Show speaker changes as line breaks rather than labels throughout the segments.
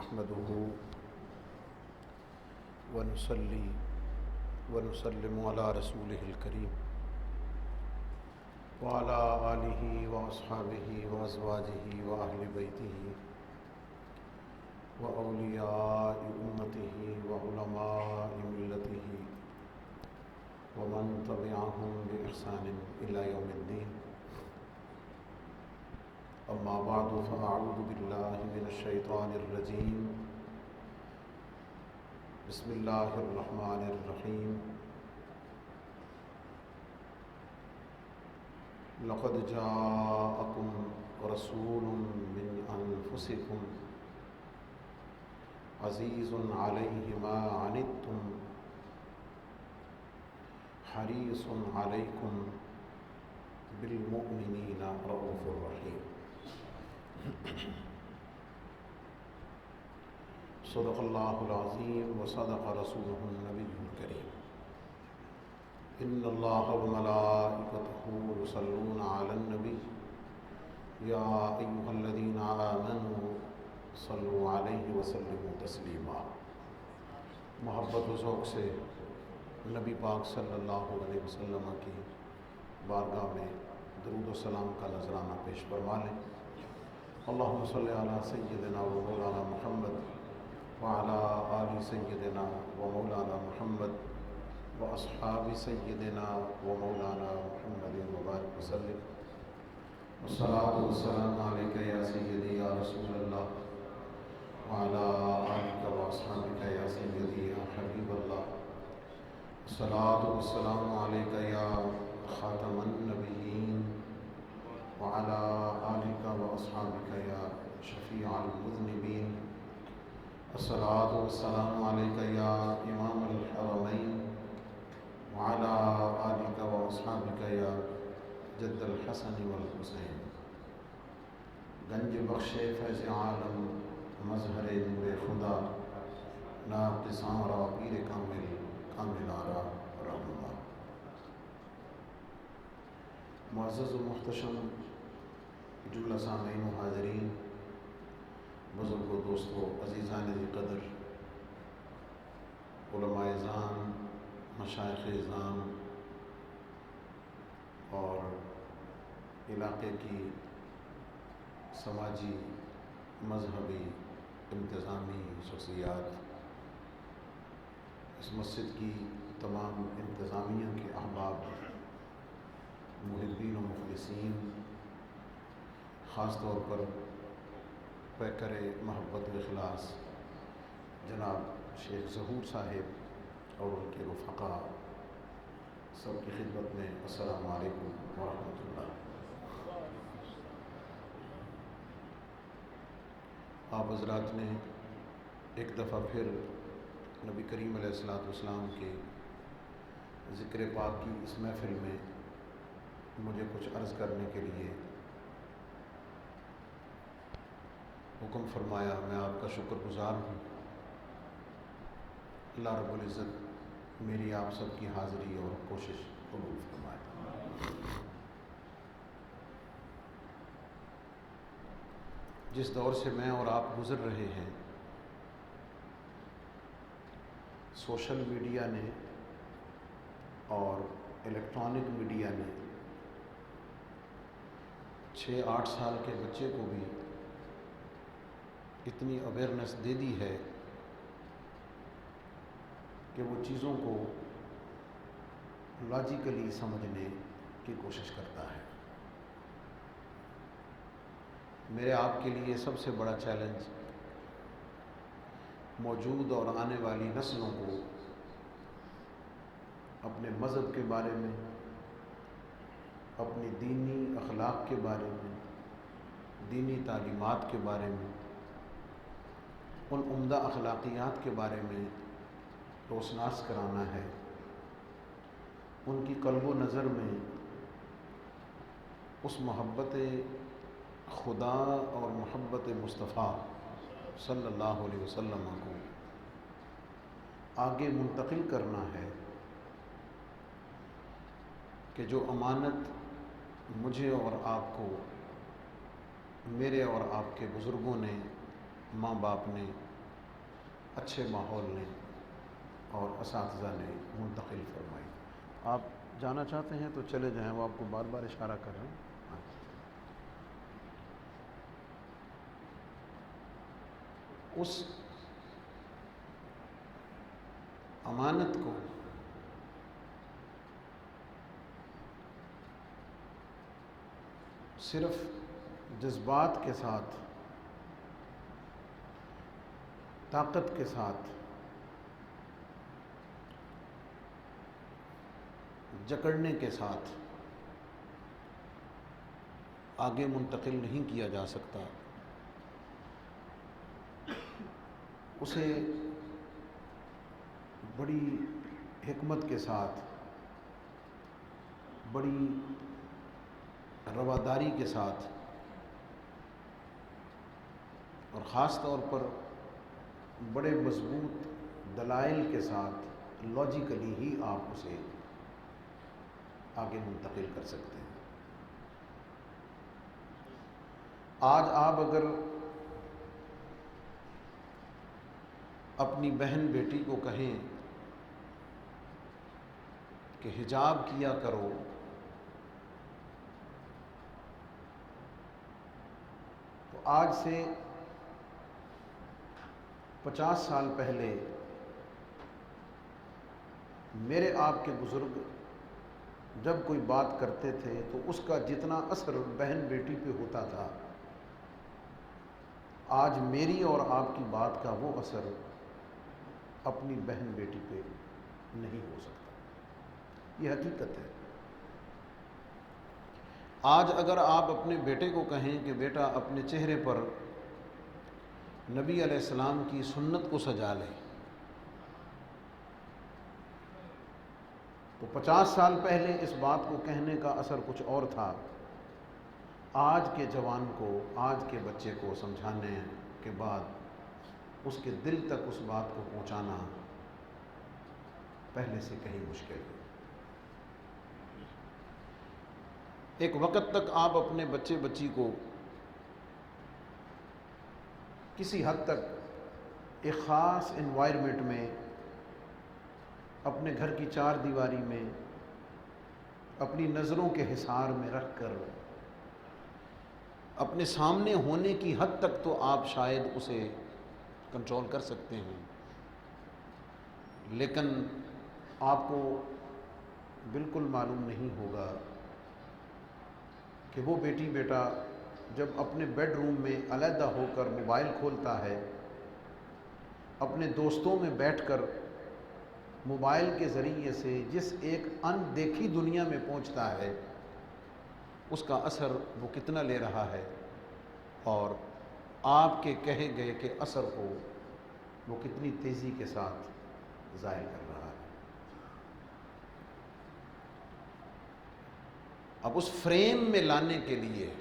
نحمده ونصلي ونسلم على رسوله الكريم وعلى آله وأصحابه وأزواجه وأهل بيته وأولياء أمته وعلماء ملته ومن تبعهم بإحسان إلى يوم الدين. أما بعد فأعوذ بالله من الشيطان الرجيم. بسم الله الرحمن الرحيم. لقد جاءكم رسول من أنفسكم عزيز عليه ما عنتم حريص عليكم بالمؤمنين رؤوف رحيم. صدق الله العظيم وصدق رسوله النبي الكريم. إن الله وملائكته يصلون على النبي يا أيها الذين آمنوا صلوا عليه وسلموا تسلیما. محبت و ذوق سے نبی پاک صلی اللہ علیہ وسلم کی بارگاہ میں درود و سلام کا نذرانہ پیش فرما لیں. اللہم صلی علی سیدنا و مولانا محمد وعلی آل سیدنا و مولانا محمد و اصحاب سیدنا و مولانا محمد مبارک وسلم. والصلاة والسلام علیکہ یا سیدی یا رسول اللہ وعلی آلک و اصحابک یا سیدی یا حبیب اللہ. الصلاة والسلام علیکہ یا خاتم النبیین وعلى آلك وأصحابك يا شفيع المذنبين. الصلاة والسلام عليك يا إمام الحرمين وعلى آلك وأصحابك يا جد الحسن والحسين. گنج بخش فیض عالم مظہر نور خدا ناقصاں را پیر کامل کامل آرا رحمہ. معزز و محتشم جملہ سامعین و حاضرین، بزرگ و دوستو، عزیزان ذی قدر، علماء اعظام، مشائخ اعظام اور علاقے کی سماجی مذہبی انتظامی شخصیات، اس مسجد کی تمام انتظامیہ کے احباب، محبین و مخلصین، خاص طور پر پیکر محبت و اخلاص جناب شیخ ظہور صاحب اور ان کے رفقا، سب کی خدمت میں السلام علیکم ورحمۃ اللہ. آپ حضرات نے ایک دفعہ پھر نبی کریم علیہ السلام کے ذکر پاک کی اس محفل میں مجھے کچھ عرض کرنے کے لیے حکم فرمایا. میں آپ کا شکر گزار ہوں. اللہ رب العزت میری آپ سب کی حاضری اور کوشش قبول فرمائے. جس دور سے میں اور آپ گزر رہے ہیں، سوشل میڈیا نے اور الیکٹرانک میڈیا نے 6-8 سال کے بچے کو بھی اتنی اویئرنیس دے دی ہے کہ وہ چیزوں کو لاجیکلی سمجھنے کی کوشش کرتا ہے. میرے آپ کے لیے سب سے بڑا چیلنج موجود اور آنے والی نسلوں کو اپنے مذہب کے بارے میں، اپنی دینی اخلاق کے بارے میں، دینی تعلیمات کے بارے میں، ان عمدہ اخلاقیات کے بارے میں روشناس کرانا ہے. ان کی قلب و نظر میں اس محبت خدا اور محبت مصطفیٰ صلی اللہ علیہ وسلم کو آگے منتقل کرنا ہے کہ جو امانت مجھے اور آپ کو، میرے اور آپ کے بزرگوں نے، ماں باپ نے اچھے ماحول نے اور اساتذہ نے منتقل فرمائی۔ آپ جانا چاہتے ہیں تو چلے جائیں، وہ آپ کو بار بار اشارہ کر رہے ہیں۔ اس امانت کو صرف جذبات کے ساتھ، طاقت کے ساتھ جکڑنے کے ساتھ آگے منتقل نہیں کیا جا سکتا، اسے بڑی حکمت کے ساتھ، بڑی رواداری کے ساتھ، اور خاص طور پر بڑے مضبوط دلائل کے ساتھ لاجیکلی ہی آپ اسے آگے منتقل کر سکتے ہیں۔ آج آپ اگر اپنی بہن بیٹی کو کہیں کہ حجاب کیا کرو، تو آج سے 50 سال پہلے میرے آپ کے بزرگ جب کوئی بات کرتے تھے تو اس کا جتنا اثر بہن بیٹی پہ ہوتا تھا، آج میری اور آپ کی بات کا وہ اثر اپنی بہن بیٹی پہ نہیں ہو سکتا۔ یہ حقیقت ہے۔ آج اگر آپ اپنے بیٹے کو کہیں کہ بیٹا اپنے چہرے پر نبی علیہ السلام کی سنت کو سجا لے، تو 50 سال پہلے اس بات کو کہنے کا اثر کچھ اور تھا۔ آج کے جوان کو، آج کے بچے کو سمجھانے کے بعد اس کے دل تک اس بات کو پہنچانا پہلے سے کہیں مشکل ہے۔ ایک وقت تک آپ اپنے بچے بچی کو کسی حد تک ایک خاص انوائرمنٹ میں، اپنے گھر کی چار دیواری میں، اپنی نظروں کے حصار میں رکھ کر اپنے سامنے ہونے کی حد تک تو آپ شاید اسے کنٹرول کر سکتے ہیں، لیکن آپ کو بالکل معلوم نہیں ہوگا کہ وہ بیٹی بیٹا جب اپنے بیڈ روم میں علیحدہ ہو کر موبائل کھولتا ہے، اپنے دوستوں میں بیٹھ کر موبائل کے ذریعے سے جس ایک ان دیکھی دنیا میں پہنچتا ہے، اس کا اثر وہ کتنا لے رہا ہے، اور آپ کے کہے گئے کے اثر کو وہ کتنی تیزی کے ساتھ ظاہر کر رہا ہے۔ اب اس فریم میں لانے کے لیے،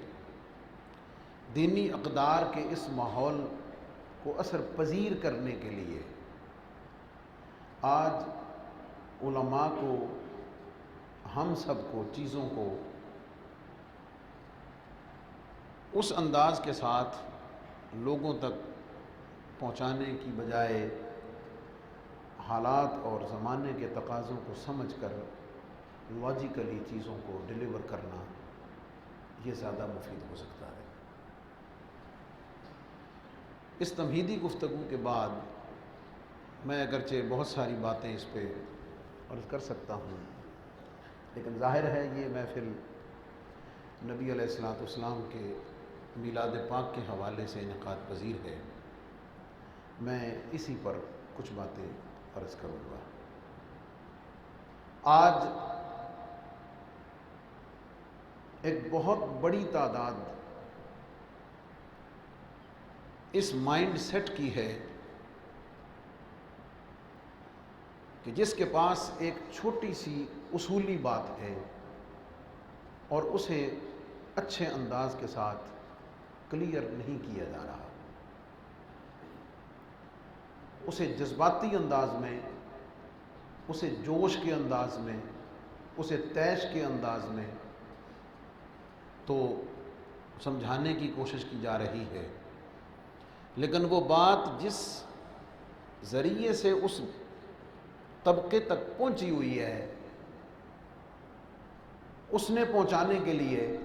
دینی اقدار کے اس ماحول کو اثر پذیر کرنے کے لیے، آج علماء کو، ہم سب کو چیزوں کو اس انداز کے ساتھ لوگوں تک پہنچانے کی بجائے حالات اور زمانے کے تقاضوں کو سمجھ کر لاجیکلی چیزوں کو ڈیلیور کرنا، یہ زیادہ مفید ہو سکتا ہے۔ اس تمہیدی گفتگو کے بعد میں اگرچہ بہت ساری باتیں اس پہ عرض کر سکتا ہوں، لیکن ظاہر ہے یہ محفل نبی علیہ السلام کے میلاد پاک کے حوالے سے انعقاد پذیر ہے، میں اسی پر کچھ باتیں عرض کروں گا۔ آج ایک بہت بڑی تعداد اس مائنڈ سیٹ کی ہے کہ جس کے پاس ایک چھوٹی سی اصولی بات ہے اور اسے اچھے انداز کے ساتھ کلیئر نہیں کیا جا رہا، اسے جذباتی انداز میں، اسے جوش کے انداز میں، اسے طیش کے انداز میں تو سمجھانے کی کوشش کی جا رہی ہے، لیکن وہ بات جس ذریعے سے اس طبقے تک پہنچی ہوئی ہے، اس نے پہنچانے کے لیے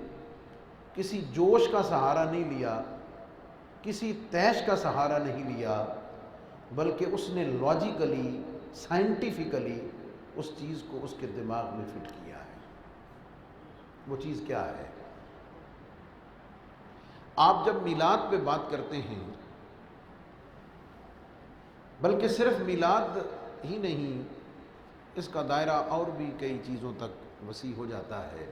کسی جوش کا سہارا نہیں لیا، کسی طیش کا سہارا نہیں لیا، بلکہ اس نے لاجیکلی، سائنٹیفکلی اس چیز کو اس کے دماغ میں فٹ کیا ہے۔ وہ چیز کیا ہے؟ آپ جب میلاد پہ بات کرتے ہیں، بلکہ صرف میلاد ہی نہیں، اس کا دائرہ اور بھی کئی چیزوں تک وسیع ہو جاتا ہے،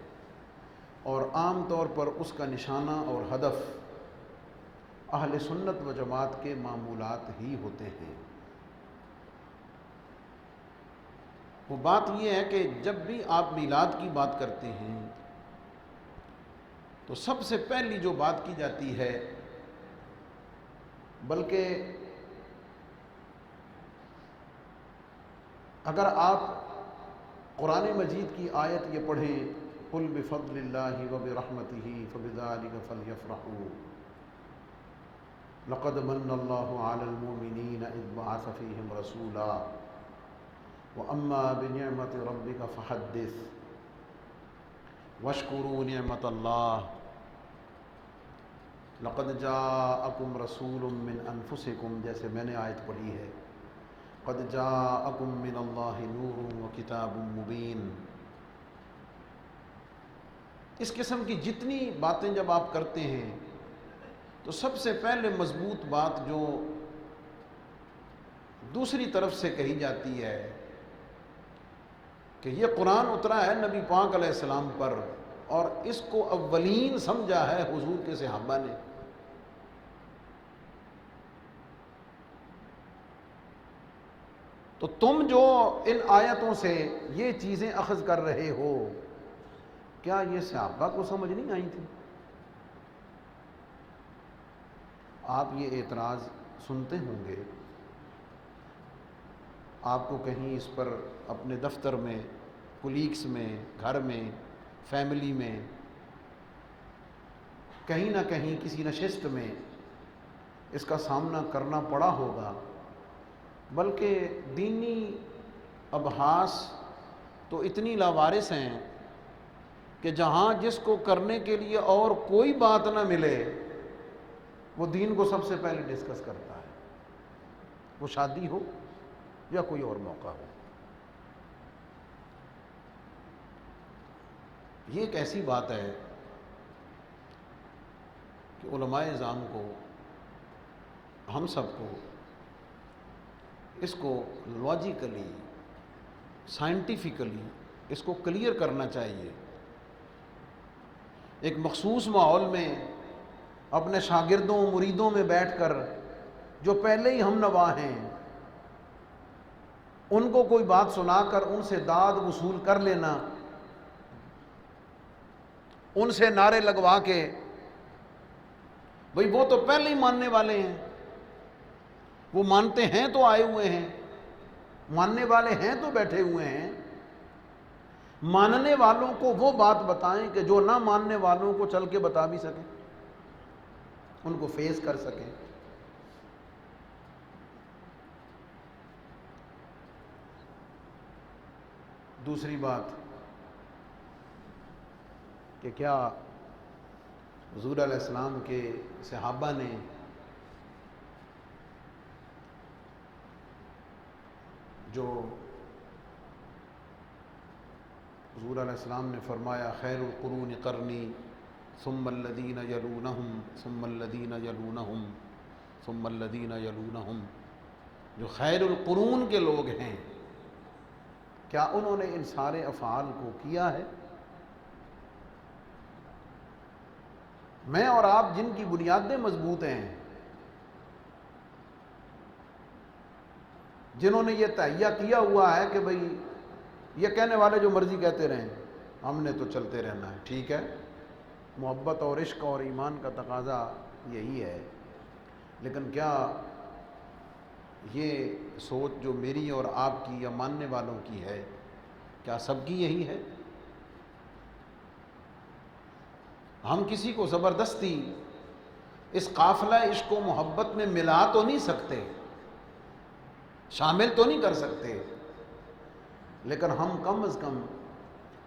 اور عام طور پر اس کا نشانہ اور ہدف اہل سنت و جماعت کے معمولات ہی ہوتے ہیں۔ وہ بات یہ ہے کہ جب بھی آپ میلاد کی بات کرتے ہیں تو سب سے پہلی جو بات کی جاتی ہے، بلکہ اگر آپ قرآن مجید کی آیت یہ پڑھیں، قُلْ بِفَضْلِ اللَّهِ وَبِرَحْمَتِهِ فَبِذَلِكَ فَلْيَفْرَحُوا لَقَدْ مَنَّ اللَّهُ عَلَى الْمُؤْمِنِينَ إِذْ بَعَثَ فِيهِمْ رَسُولًا وَأَمَّا بِنِعْمَةِ رَبِّكَ فَحَدِّثْ وَاشْكُرُوا نِعْمَةَ اللَّهِ لَقَدْ جَاءَكُمْ رَسُولٌ مِّنْ أَنفُسِكُمْ، جیسے میں نے آیت پڑھی ہے، قَدْ جَاءَكُمْ مِنَ اللَّهِ نُورٌ وَكِتَابٌ مُبِينٌ۔ اس قسم کی جتنی باتیں جب آپ کرتے ہیں تو سب سے پہلے مضبوط بات جو دوسری طرف سے کہی جاتی ہے کہ یہ قرآن اترا ہے نبی پاک علیہ السلام پر، اور اس کو اولین سمجھا ہے حضور کے صحابہ نے۔ تو تم جو ان آیتوں سے یہ چیزیں اخذ کر رہے ہو، کیا یہ صحابہ کو سمجھ نہیں آئی تھی؟ آپ یہ اعتراض سنتے ہوں گے، آپ کو کہیں اس پر اپنے دفتر میں، کولیگس میں، گھر میں، فیملی میں، کہیں نہ کہیں کسی نشست میں اس کا سامنا کرنا پڑا ہوگا، بلکہ دینی ابحاث تو اتنی لاوارث ہیں کہ جہاں جس کو کرنے کے لیے اور کوئی بات نہ ملے وہ دین کو سب سے پہلے ڈسکس کرتا ہے، وہ شادی ہو یا کوئی اور موقع ہو۔ یہ ایک ایسی بات ہے کہ علماء اعظام کو، ہم سب کو اس کو لاجیکلی، سائنٹیفکلی اس کو کلیئر کرنا چاہیے۔ ایک مخصوص ماحول میں اپنے شاگردوں مریدوں میں بیٹھ کر جو پہلے ہی ہم نوا ہیں، ان کو کوئی بات سنا کر ان سے داد وصول کر لینا، ان سے نعرے لگوا کے بھئی وہ تو پہلے ہی ماننے والے ہیں، وہ مانتے ہیں تو آئے ہوئے ہیں، ماننے والے ہیں تو بیٹھے ہوئے ہیں، ماننے والوں کو وہ بات بتائیں کہ جو نہ ماننے والوں کو چل کے بتا بھی سکیں، ان کو فیس کر سکیں۔ دوسری بات کہ کیا حضور علیہ السلام کے صحابہ نے جو حضور علیہ السلام نے فرمایا خیر القرون قرنی ثم الذین یلونہم ثم الذین یلونہم ثم الذین یلونہم، جو خیر القرون کے لوگ ہیں، کیا انہوں نے ان سارے افعال کو کیا ہے؟ میں اور آپ جن کی بنیادیں مضبوط ہیں، جنہوں نے یہ تہیہ کیا ہوا ہے کہ بھئی یہ کہنے والے جو مرضی کہتے رہیں، ہم نے تو چلتے رہنا ہے، ٹھیک ہے، محبت اور عشق اور ایمان کا تقاضا یہی ہے، لیکن کیا یہ سوچ جو میری اور آپ کی یا ماننے والوں کی ہے، کیا سب کی یہی ہے؟ ہم کسی کو زبردستی اس قافلہ عشق و محبت میں ملا تو نہیں سکتے، شامل تو نہیں کر سکتے، لیکن ہم کم از کم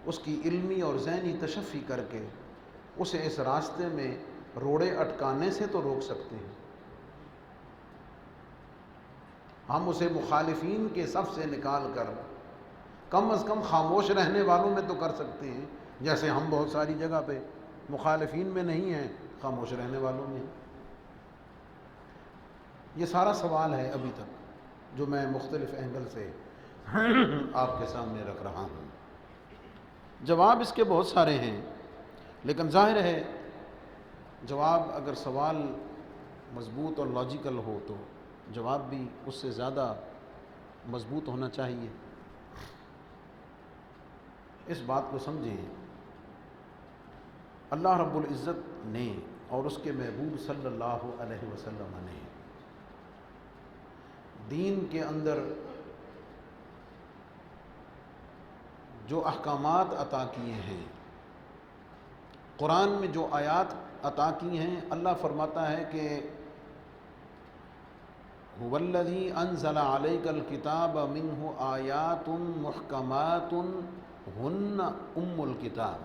اس کی علمی اور ذہنی تشفی کر کے اسے اس راستے میں روڑے اٹکانے سے تو روک سکتے ہیں۔ ہم اسے مخالفین کے صف سے نکال کر کم از کم خاموش رہنے والوں میں تو کر سکتے ہیں، جیسے ہم بہت ساری جگہ پہ مخالفین میں نہیں ہیں، خاموش رہنے والوں میں۔ یہ سارا سوال ہے ابھی تک جو میں مختلف اینگل سے آپ کے سامنے رکھ رہا ہوں۔ جواب اس کے بہت سارے ہیں، لیکن ظاہر ہے جواب اگر سوال مضبوط اور لاجیکل ہو تو جواب بھی اس سے زیادہ مضبوط ہونا چاہیے۔ اس بات کو سمجھیں، اللہ رب العزت نے اور اس کے محبوب صلی اللہ علیہ وسلم نے دین کے اندر جو احکامات عطا کیے ہیں، قرآن میں جو آیات عطا کی ہیں، اللہ فرماتا ہے کہ هو الذی انزل علیک الکتاب منہ آیات محکمات ہن ام الکتاب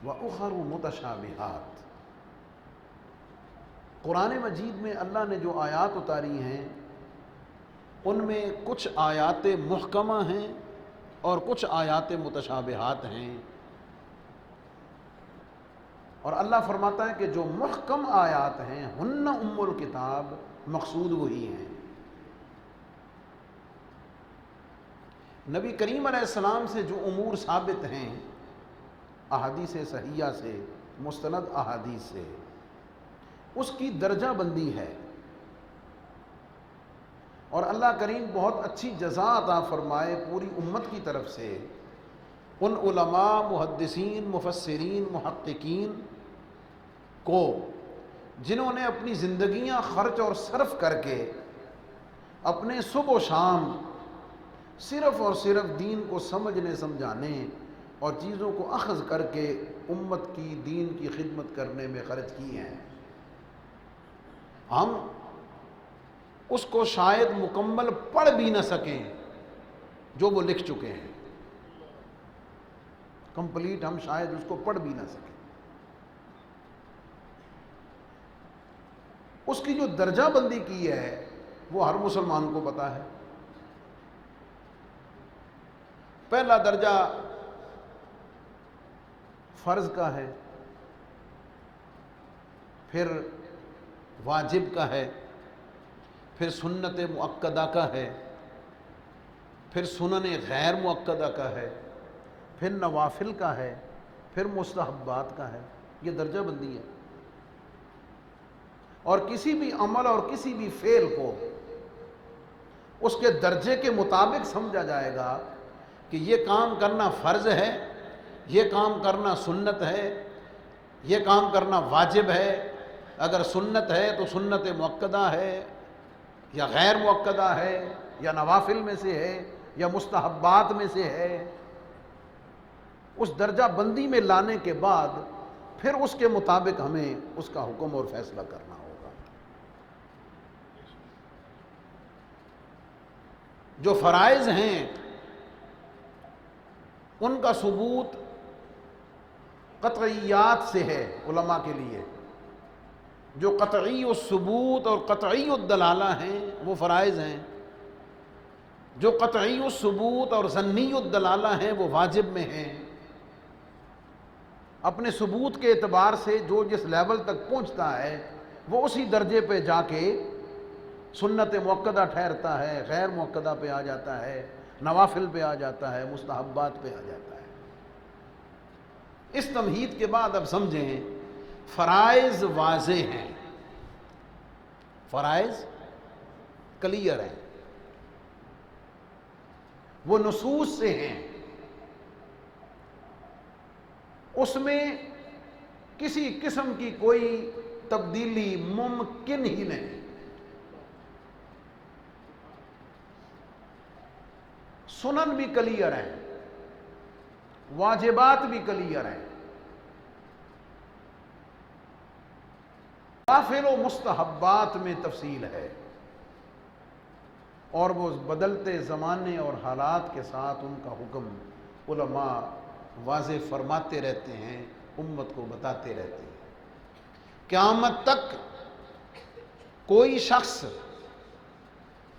وَأُخَرُ مُتَشَابِهَاتٌ۔ قرآن مجید میں اللہ نے جو آیات اتاری ہیں ان میں کچھ آیات محکمہ ہیں اور کچھ آیات متشابہات ہیں، اور اللہ فرماتا ہے کہ جو محکم آیات ہیں ہن ام الکتاب، مقصود وہی ہیں۔ نبی کریم علیہ السلام سے جو امور ثابت ہیں احادیث صحیحہ سے، مستند احادیث سے، اس کی درجہ بندی ہے، اور اللہ کریم بہت اچھی جزا عطا فرمائے پوری امت کی طرف سے ان علماء، محدثین، مفسرین، محققین کو جنہوں نے اپنی زندگیاں خرچ اور صرف کر کے اپنے صبح و شام صرف اور صرف دین کو سمجھنے سمجھانے اور چیزوں کو اخذ کر کے امت کی دین کی خدمت کرنے میں خرچ کی ہیں۔ ہم اس کو شاید مکمل پڑھ بھی نہ سکیں جو وہ لکھ چکے ہیں، کمپلیٹ ہم شاید اس کو پڑھ بھی نہ سکیں۔ اس کی جو درجہ بندی کی ہے وہ ہر مسلمان کو پتہ ہے۔ پہلا درجہ فرض کا ہے، پھر واجب کا ہے، پھر سنت مؤکدہ کا ہے، پھر سنن غیر مؤکدہ کا ہے، پھر نوافل کا ہے، پھر مستحبات کا ہے۔ یہ درجہ بندی ہے، اور کسی بھی عمل اور کسی بھی فعل کو اس کے درجے کے مطابق سمجھا جائے گا کہ یہ کام کرنا فرض ہے، یہ کام کرنا سنت ہے، یہ کام کرنا واجب ہے۔ اگر سنت ہے تو سنت مؤکدہ ہے یا غیر مؤکدہ ہے یا نوافل میں سے ہے یا مستحبات میں سے ہے۔ اس درجہ بندی میں لانے کے بعد پھر اس کے مطابق ہمیں اس کا حکم اور فیصلہ کرنا ہوگا۔ جو فرائض ہیں ان کا ثبوت قطعیات سے ہے علماء کے لیے۔ جو قطعی الثبوت اور قطعی الدلالہ ہیں وہ فرائض ہیں، جو قطعی الثبوت اور ظنی الدلالہ ہیں وہ واجب میں ہیں۔ اپنے ثبوت کے اعتبار سے جو جس لیول تک پہنچتا ہے وہ اسی درجے پہ جا کے سنت مؤکدہ ٹھہرتا ہے، غیر مؤکدہ پہ آ جاتا ہے، نوافل پہ آ جاتا ہے، مستحبات پہ آ جاتا ہے۔ اس تمہید کے بعد اب سمجھیں، فرائض واضح ہیں، فرائض کلیئر ہیں، وہ نصوص سے ہیں، اس میں کسی قسم کی کوئی تبدیلی ممکن ہی نہیں۔ سنن بھی کلیئر ہیں، واجبات بھی کلیئر ہیں، نوافل و مستحبات میں تفصیل ہے۔ اور وہ بدلتے زمانے اور حالات کے ساتھ ان کا حکم علماء واضح فرماتے رہتے ہیں، امت کو بتاتے رہتے ہیں۔ قیامت تک کوئی شخص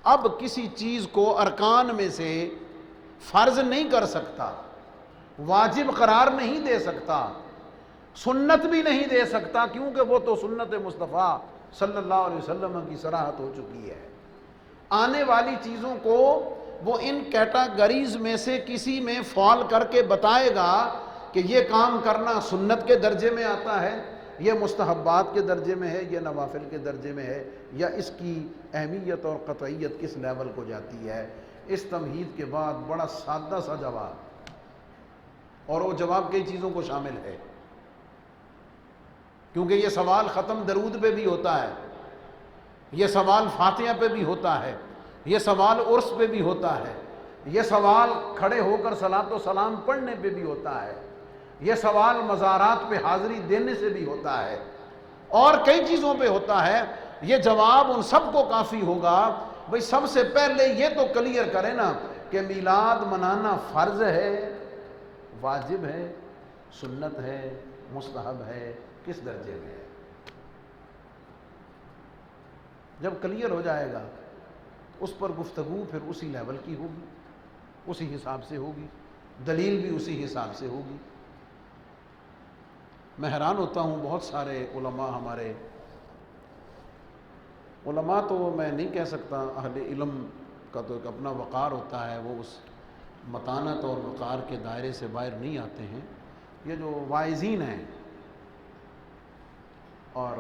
اب کسی چیز کو ارکان میں سے فرض نہیں کر سکتا، واجب قرار نہیں دے سکتا، سنت بھی نہیں دے سکتا، کیونکہ وہ تو سنت مصطفیٰ صلی اللہ علیہ وسلم کی صراحت ہو چکی ہے۔ آنے والی چیزوں کو وہ ان کیٹاگریز میں سے کسی میں فال کر کے بتائے گا کہ یہ کام کرنا سنت کے درجے میں آتا ہے، یہ مستحبات کے درجے میں ہے، یہ نوافل کے درجے میں ہے، یا اس کی اہمیت اور قطعیت کس لیول کو جاتی ہے۔ اس تمہید کے بعد بڑا سادہ سا جواب، اور وہ جواب کئی چیزوں کو شامل ہے، کیونکہ یہ سوال ختم درود پہ بھی ہوتا ہے، یہ سوال فاتحہ پہ بھی ہوتا ہے، یہ سوال عرس پہ بھی ہوتا ہے، یہ سوال کھڑے ہو کر صلاۃ و سلام پڑھنے پہ بھی ہوتا ہے، یہ سوال مزارات پہ حاضری دینے سے بھی ہوتا ہے، اور کئی چیزوں پہ ہوتا ہے۔ یہ جواب ان سب کو کافی ہوگا۔ بھئی سب سے پہلے یہ تو کلیئر کریں نا کہ میلاد منانا فرض ہے، واجب ہے، سنت ہے، مستحب ہے، کس درجے میں ہے۔ جب کلیئر ہو جائے گا اس پر گفتگو پھر اسی لیول کی ہوگی، اسی حساب سے ہوگی، دلیل بھی اسی حساب سے ہوگی۔ میں حیران ہوتا ہوں، بہت سارے علماء ہمارے، علماء تو میں نہیں کہہ سکتا، اہل علم کا تو ایک اپنا وقار ہوتا ہے، وہ اس متانت اور وقار کے دائرے سے باہر نہیں آتے ہیں۔ یہ جو واعظین ہیں، اور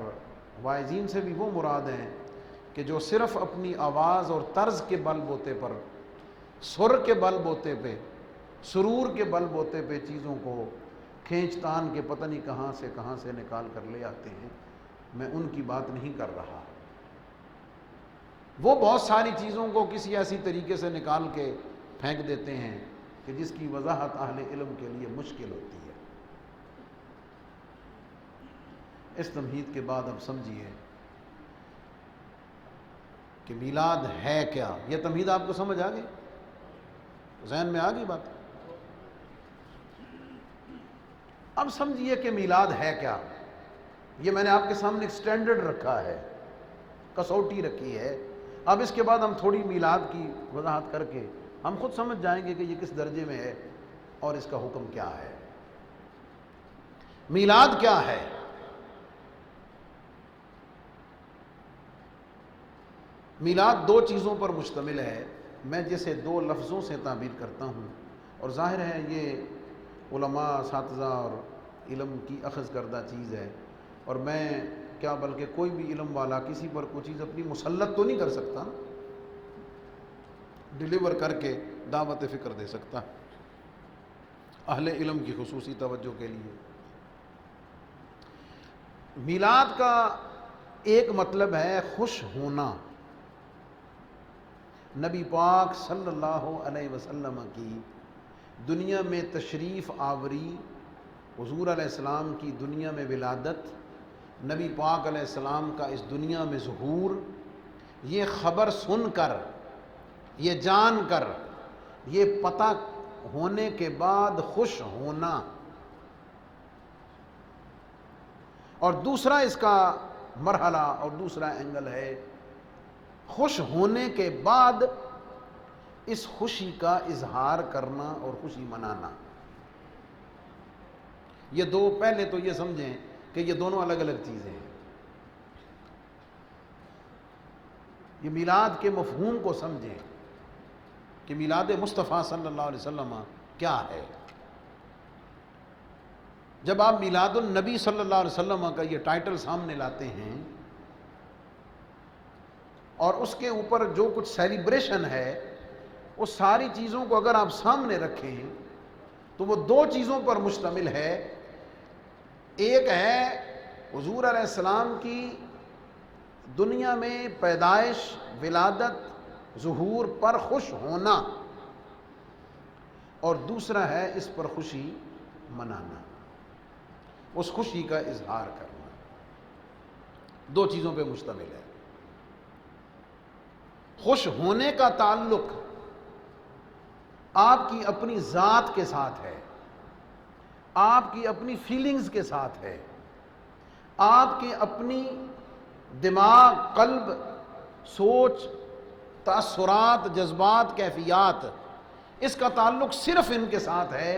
واعظین سے بھی وہ مراد ہیں کہ جو صرف اپنی آواز اور طرز کے بل بوتے پر، سر کے بل بوتے پہ، سرور کے بل بوتے پہ چیزوں کو کھینچ تان کے پتہ نہیں کہاں سے نکال کر لے آتے ہیں، میں ان کی بات نہیں کر رہا۔ وہ بہت ساری چیزوں کو کسی ایسی طریقے سے نکال کے پھینک دیتے ہیں کہ جس کی وضاحت اہل علم کے لیے مشکل ہوتی ہے۔ اس تمہید کے بعد اب سمجھیے کہ میلاد ہے کیا۔ یہ تمہید آپ کو سمجھ آ گئی، ذہن میں آ گئی بات؟ اب سمجھیے کہ میلاد ہے کیا۔ یہ میں نے آپ کے سامنے ایک سٹینڈرڈ رکھا ہے، کسوٹی رکھی ہے۔ اب اس کے بعد ہم تھوڑی میلاد کی وضاحت کر کے ہم خود سمجھ جائیں گے کہ یہ کس درجے میں ہے اور اس کا حکم کیا ہے۔ میلاد کیا ہے؟ میلاد دو چیزوں پر مشتمل ہے، میں جسے دو لفظوں سے تعبیر کرتا ہوں، اور ظاہر ہے یہ علماء، اساتذہ اور علم کی اخذ کردہ چیز ہے، اور میں کیا بلکہ کوئی بھی علم والا کسی پر کوئی چیز اپنی مسلط تو نہیں کر سکتا، ڈیلیور کر کے دعوت فکر دے سکتا، اہل علم کی خصوصی توجہ کے لیے۔ میلاد کا ایک مطلب ہے خوش ہونا، نبی پاک صلی اللہ علیہ وسلم کی دنیا میں تشریف آوری، حضور علیہ السلام کی دنیا میں ولادت، نبی پاک علیہ السلام کا اس دنیا میں ظہور، یہ خبر سن کر، یہ جان کر، یہ پتہ ہونے کے بعد خوش ہونا۔ اور دوسرا اس کا مرحلہ اور دوسرا اینگل ہے خوش ہونے کے بعد اس خوشی کا اظہار کرنا اور خوشی منانا۔ یہ دو، پہلے تو یہ سمجھیں کہ یہ دونوں الگ الگ چیزیں ہیں۔ یہ میلاد کے مفہوم کو سمجھیں کہ میلاد مصطفیٰ صلی اللہ علیہ وسلم کیا ہے۔ جب آپ میلاد النبی صلی اللہ علیہ وسلم کا یہ ٹائٹل سامنے لاتے ہیں اور اس کے اوپر جو کچھ سیلیبریشن ہے، اس ساری چیزوں کو اگر آپ سامنے رکھیں تو وہ دو چیزوں پر مشتمل ہے۔ ایک ہے حضور علیہ السلام کی دنیا میں پیدائش، ولادت، ظہور پر خوش ہونا، اور دوسرا ہے اس پر خوشی منانا، اس خوشی کا اظہار کرنا۔ دو چیزوں پہ مشتمل ہے۔ خوش ہونے کا تعلق آپ کی اپنی ذات کے ساتھ ہے، آپ کی اپنی فیلنگز کے ساتھ ہے، آپ کے اپنی دماغ، قلب، سوچ، تاثرات، جذبات، کیفیات، اس کا تعلق صرف ان کے ساتھ ہے۔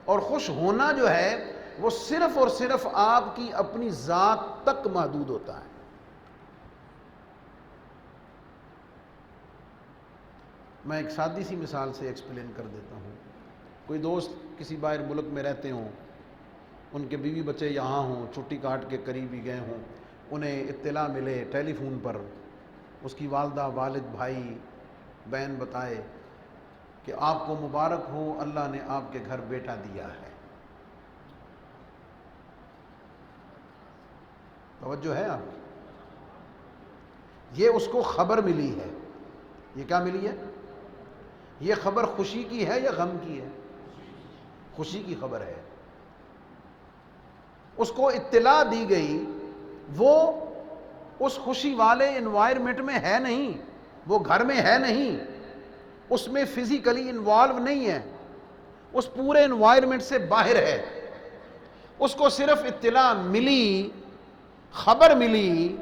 اور خوش ہونا جو ہے وہ صرف اور صرف آپ کی اپنی ذات تک محدود ہوتا ہے۔ میں ایک سادی سی مثال سے ایکسپلین کر دیتا ہوں۔ کوئی دوست کسی باہر ملک میں رہتے ہوں، ان کے بیوی بچے یہاں ہوں، چھٹی کاٹ کے قریب ہی گئے ہوں، انہیں اطلاع ملے ٹیلی فون پر، اس کی والدہ، والد، بھائی، بہن بتائے کہ آپ کو مبارک ہو، اللہ نے آپ کے گھر بیٹا دیا ہے۔ توجہ ہے آپ؟ یہ اس کو خبر ملی ہے۔ یہ کیا ملی ہے؟ یہ خبر خوشی کی ہے یا غم کی ہے؟ خوشی کی خبر ہے۔ اس کو اطلاع دی گئی، وہ اس خوشی والے انوائرمنٹ میں ہے نہیں، وہ گھر میں ہے نہیں، اس میں فزیکلی انوالو نہیں ہے، اس پورے انوائرمنٹ سے باہر ہے۔ اس کو صرف اطلاع ملی، خبر ملی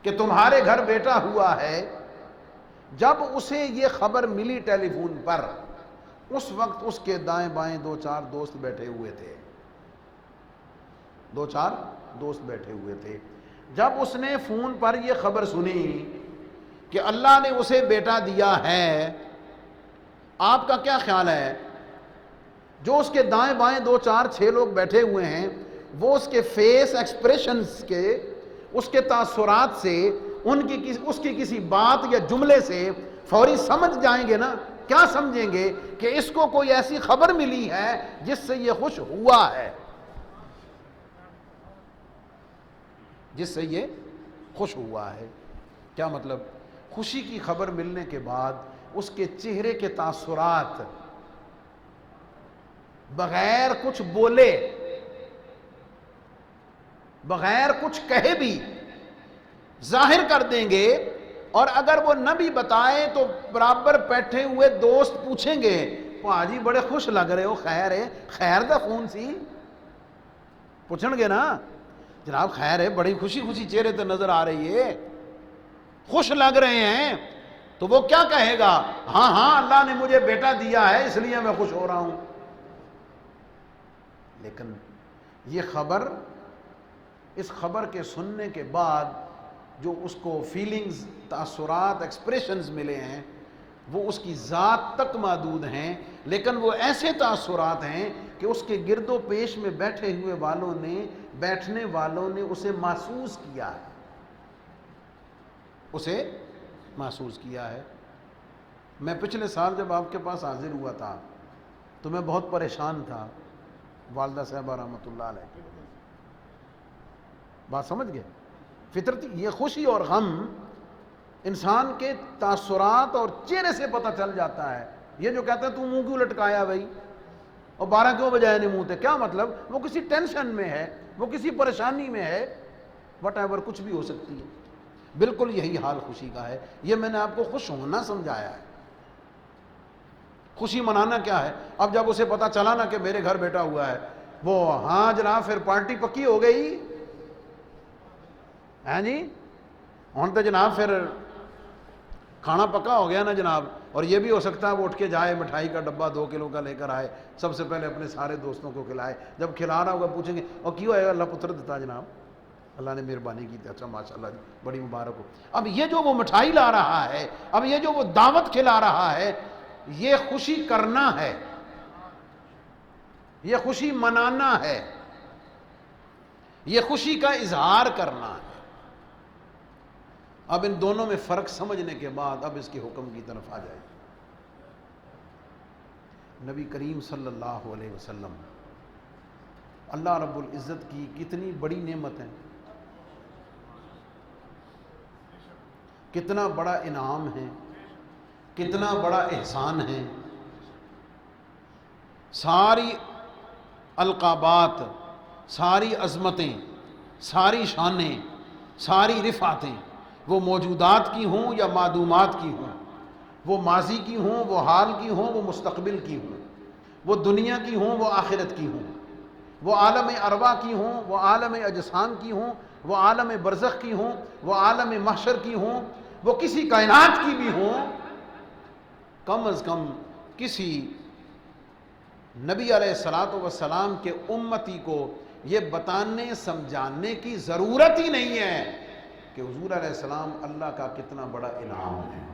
کہ تمہارے گھر بیٹا ہوا ہے۔ جب اسے یہ خبر ملی ٹیلی فون پر، اس وقت اس کے دائیں بائیں دو چار دوست بیٹھے ہوئے تھے، دو چار دوست بیٹھے ہوئے تھے۔ جب اس نے فون پر یہ خبر سنی کہ اللہ نے اسے بیٹا دیا ہے، آپ کا کیا خیال ہے؟ جو اس کے دائیں بائیں دو چار چھ لوگ بیٹھے ہوئے ہیں، وہ اس کے فیس ایکسپریشنز کے، اس کے تاثرات سے، اس کی کسی بات یا جملے سے فوری سمجھ جائیں گے نا؟ کیا سمجھیں گے؟ کہ اس کو کوئی ایسی خبر ملی ہے جس سے یہ خوش ہوا ہے، جس سے یہ خوش ہوا ہے۔ کیا مطلب؟ خوشی کی خبر ملنے کے بعد اس کے چہرے کے تاثرات بغیر کچھ بولے، بغیر کچھ کہے بھی ظاہر کر دیں گے۔ اور اگر وہ نہ بھی بتائیں تو برابر بیٹھے ہوئے دوست پوچھیں گے، پاجی بڑے خوش لگ رہے ہو، خیر ہے؟ خیر دا فون سی؟ پوچھن گے نا، جناب خیر ہے؟ بڑی خوشی خوشی چہرے تے نظر آ رہی ہے، خوش لگ رہے ہیں۔ تو وہ کیا کہے گا؟ ہاں ہاں، اللہ نے مجھے بیٹا دیا ہے اس لیے میں خوش ہو رہا ہوں۔ لیکن یہ خبر، اس خبر کے سننے کے بعد جو اس کو فیلنگز، تاثرات، ایکسپریشنز ملے ہیں، وہ اس کی ذات تک محدود ہیں، لیکن وہ ایسے تاثرات ہیں کہ اس کے گرد و پیش میں بیٹھے ہوئے بیٹھنے والوں نے اسے محسوس کیا ہے، اسے محسوس کیا ہے۔ میں پچھلے سال جب آپ کے پاس حاضر ہوا تھا تو میں بہت پریشان تھا، والدہ صاحبہ رحمۃ اللہ علیہ کی وجہ سے۔ بات سمجھ گئے؟ فطرتی یہ خوشی اور غم انسان کے تاثرات اور چہرے سے پتہ چل جاتا ہے۔ یہ جو کہتا ہے تو منہ کیوں لٹکایا بھائی، اور 12 کیوں بجائے نہیں منہ تے، کیا مطلب؟ وہ کسی ٹینشن میں ہے، وہ کسی پریشانی میں ہے، وٹ ایور، کچھ بھی ہو سکتی ہے۔ بالکل یہی حال خوشی کا ہے۔ یہ میں نے آپ کو خوش ہونا سمجھایا ہے۔ خوشی منانا کیا ہے؟ اب جب اسے پتا چلا نا کہ میرے گھر بیٹا ہوا ہے، وہ ہاں جناب پھر پارٹی پکی ہو گئی، ہاں جی، ہوں تو جناب پھر کھانا پکا ہو گیا نا جناب۔ اور یہ بھی ہو سکتا ہے وہ اٹھ کے جائے، مٹھائی کا ڈبہ 2 کلو کا لے کر آئے، سب سے پہلے اپنے سارے دوستوں کو کھلائے۔ جب کھلا رہا ہوگا پوچھیں گے اور کیوں ہے؟ اللہ پتر دیتا جناب، اللہ نے مہربانی کی تھی، اچھا ماشاء اللہ جی، بڑی مبارک ہو۔ اب یہ جو وہ مٹھائی لا رہا ہے، اب یہ جو وہ دعوت کھلا رہا ہے، یہ خوشی کرنا ہے، یہ خوشی منانا ہے، یہ خوشی کا اظہار کرنا ہے۔ اب ان دونوں میں فرق سمجھنے کے بعد اب اس کے حکم کی طرف آ جائے۔ نبی کریم صلی اللہ علیہ وسلم، اللہ رب العزت کی کتنی بڑی نعمت ہے، کتنا بڑا انعام ہے، کتنا بڑا احسان ہے۔ ساری القابات، ساری عظمتیں، ساری شانیں، ساری رفعتیں وہ موجودات کی ہوں یا معدومات کی ہوں، وہ ماضی کی ہوں، وہ حال کی ہوں، وہ مستقبل کی ہوں، وہ دنیا کی ہوں، وہ آخرت کی ہوں، وہ عالم ارواح کی ہوں، وہ عالم اجسام کی ہوں، وہ عالم برزخ کی ہوں، وہ عالم محشر کی ہوں، وہ کسی کائنات کی بھی ہوں، کم از کم کسی نبی علیہ الصلوۃ والسلام کے امتی کو یہ بتانے سمجھانے کی ضرورت ہی نہیں ہے کہ حضور علیہ السلام اللہ کا کتنا بڑا انعام ہے۔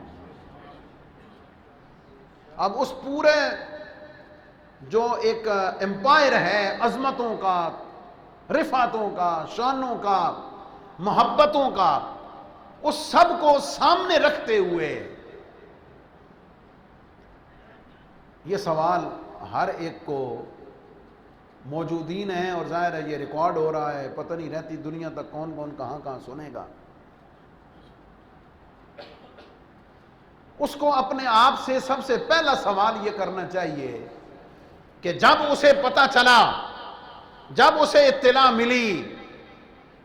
اب اس پورے جو ایک امپائر ہے عظمتوں کا، رفعتوں کا، شانوں کا، محبتوں کا، اس سب کو سامنے رکھتے ہوئے یہ سوال ہر ایک کو موجودین ہیں، اور ظاہر ہے یہ ریکارڈ ہو رہا ہے، پتہ نہیں رہتی دنیا تک کون کون کہاں کہاں سنے گا، اس کو اپنے آپ سے سب سے پہلا سوال یہ کرنا چاہیے کہ جب اسے پتہ چلا، جب اسے اطلاع ملی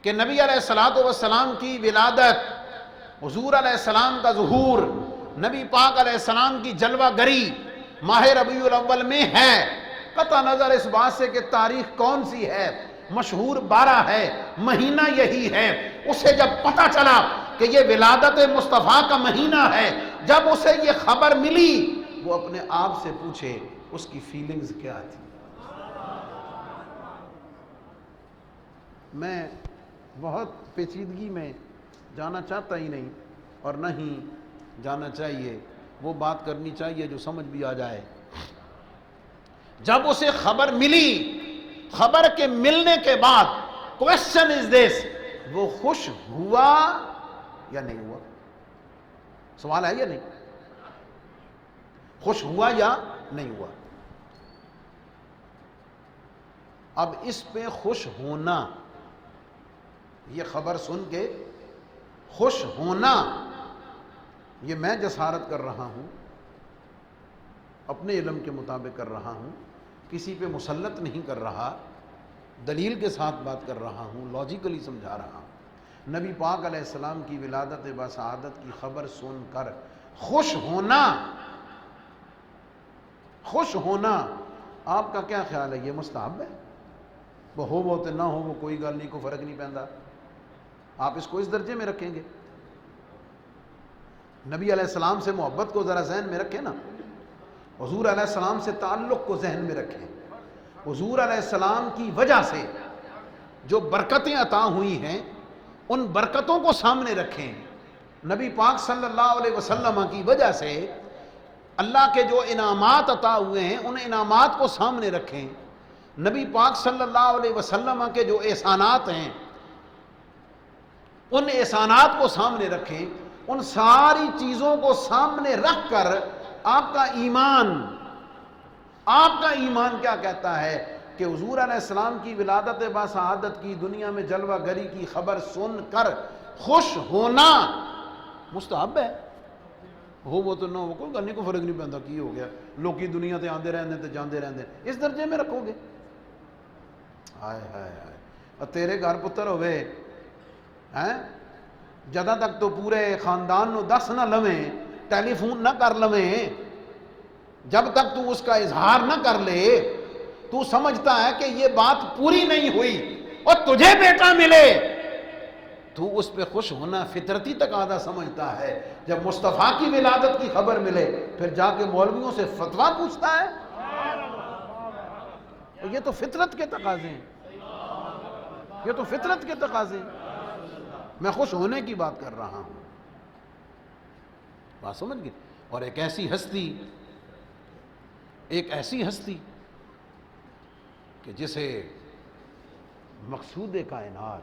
کہ نبی علیہ الصلوۃ والسلام کی ولادت، حضور علیہ السلام کا ظہور، نبی پاک علیہ السلام کی جلوہ گری ماہ ربیع الاول میں ہے، قطع نظر اس بات سے کہ تاریخ کون سی ہے، مشہور 12 ہے، مہینہ یہی ہے، اسے جب پتہ چلا کہ یہ ولادت مصطفیٰ کا مہینہ ہے، جب اسے یہ خبر ملی، وہ اپنے آپ سے پوچھے اس کی فیلنگز کیا تھی۔ میں بہت پیچیدگی میں جانا چاہتا ہی نہیں، اور نہ ہی جانا چاہیے، وہ بات کرنی چاہیے جو سمجھ بھی آ جائے۔ جب اسے خبر ملی، خبر کے ملنے کے بعد کوشچن از دس، وہ خوش ہوا یا نہیں ہوا؟ سوال ہے یا نہیں؟ خوش ہوا یا نہیں ہوا؟ اب اس پہ خوش ہونا، یہ خبر سن کے خوش ہونا، یہ میں جسارت کر رہا ہوں، اپنے علم کے مطابق کر رہا ہوں، کسی پہ مسلط نہیں کر رہا، دلیل کے ساتھ بات کر رہا ہوں، لاجیکلی سمجھا رہا ہوں۔ نبی پاک علیہ السلام کی ولادت بسعادت کی خبر سن کر خوش ہونا، خوش ہونا، آپ کا کیا خیال ہے؟ یہ مستحب ہے؟ وہ ہو وہ تو نہ ہو وہ کوئی گل نہیں، کوئی فرق نہیں پیندا، آپ اس کو اس درجے میں رکھیں گے؟ نبی علیہ السلام سے محبت کو ذرا ذہن میں رکھیں نا، حضور علیہ السلام سے تعلق کو ذہن میں رکھیں، حضور علیہ السلام کی وجہ سے جو برکتیں عطا ہوئی ہیں ان برکتوں کو سامنے رکھیں، نبی پاک صلی اللہ علیہ وسلم کی وجہ سے اللہ کے جو انعامات عطا ہوئے ہیں ان انعامات کو سامنے رکھیں، نبی پاک صلی اللہ علیہ وسلم کے جو احسانات ہیں ان احسانات کو سامنے رکھیں، ان ساری چیزوں کو سامنے رکھ کر آپ کا ایمان کیا کہتا ہے کہ حضور علیہ السلام کی ولادت بسعادت کی دنیا میں جلوہ گری کی خبر سن کر خوش ہونا مستحب ہے؟ ہو وہ تو نہ ہو کوئی گل نہیں، کوئی فرق نہیں پیندا، کی ہو گیا، لوکی دنیا تے آندے رہندے تے جاندے رہندے، اس درجے میں رکھو گے؟ ہائے ہائے ہائے، اور تیرے گھر پتر ہوئے ہیں جدہ تک تو پورے خاندان نو دس نہ لویں، ٹیلی فون نہ کر لویں، جب تک تو اس کا اظہار نہ کر لے، تو سمجھتا ہے کہ یہ بات پوری نہیں ہوئی، اور تجھے بیٹا ملے تو اس پہ خوش ہونا فطرتی تقاضا سمجھتا ہے، جب مصطفیٰ کی ولادت کی خبر ملے پھر جا کے مولویوں سے فتویٰ پوچھتا ہے، یہ تو فطرت کے تقاضے ہیں، یہ تو فطرت کے تقاضے ہیں۔ میں خوش ہونے کی بات کر رہا ہوں، بات سمجھ گئے؟ اور ایک ایسی ہستی کہ جسے مقصود کائنات،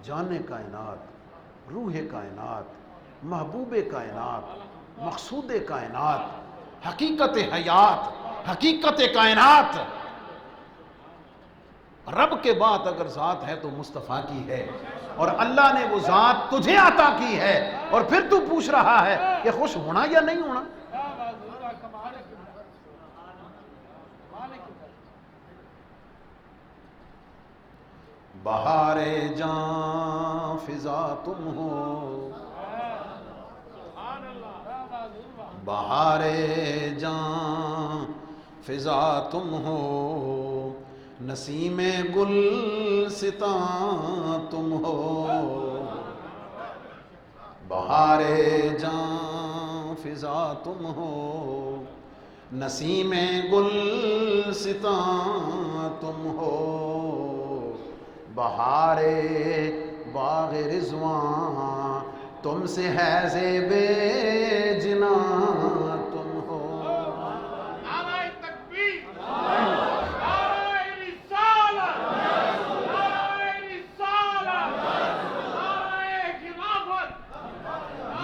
جان کائنات، روح کائنات، محبوب کائنات، مقصود کائنات، حقیقت حیات، حقیقت کائنات، رب کے بعد اگر ذات ہے تو مصطفیٰ کی ہے، اور اللہ نے وہ ذات تجھے عطا کی ہے، اور پھر تو پوچھ رہا ہے کہ خوش ہونا یا نہیں ہونا؟ بہار جاں فضا تم ہو، بہار جاں فضا تم ہو، نسیم گلستاں تم ہو، بہار جاں فضا تم ہو، نسیم گلستاں تم ہو، بہار باغ رضوان تم سے ہے زیب جناں تم ہو۔
نعرہ تکبیر، نعرہ رسالت، نعرہ رسالت، نعرہ خلافت،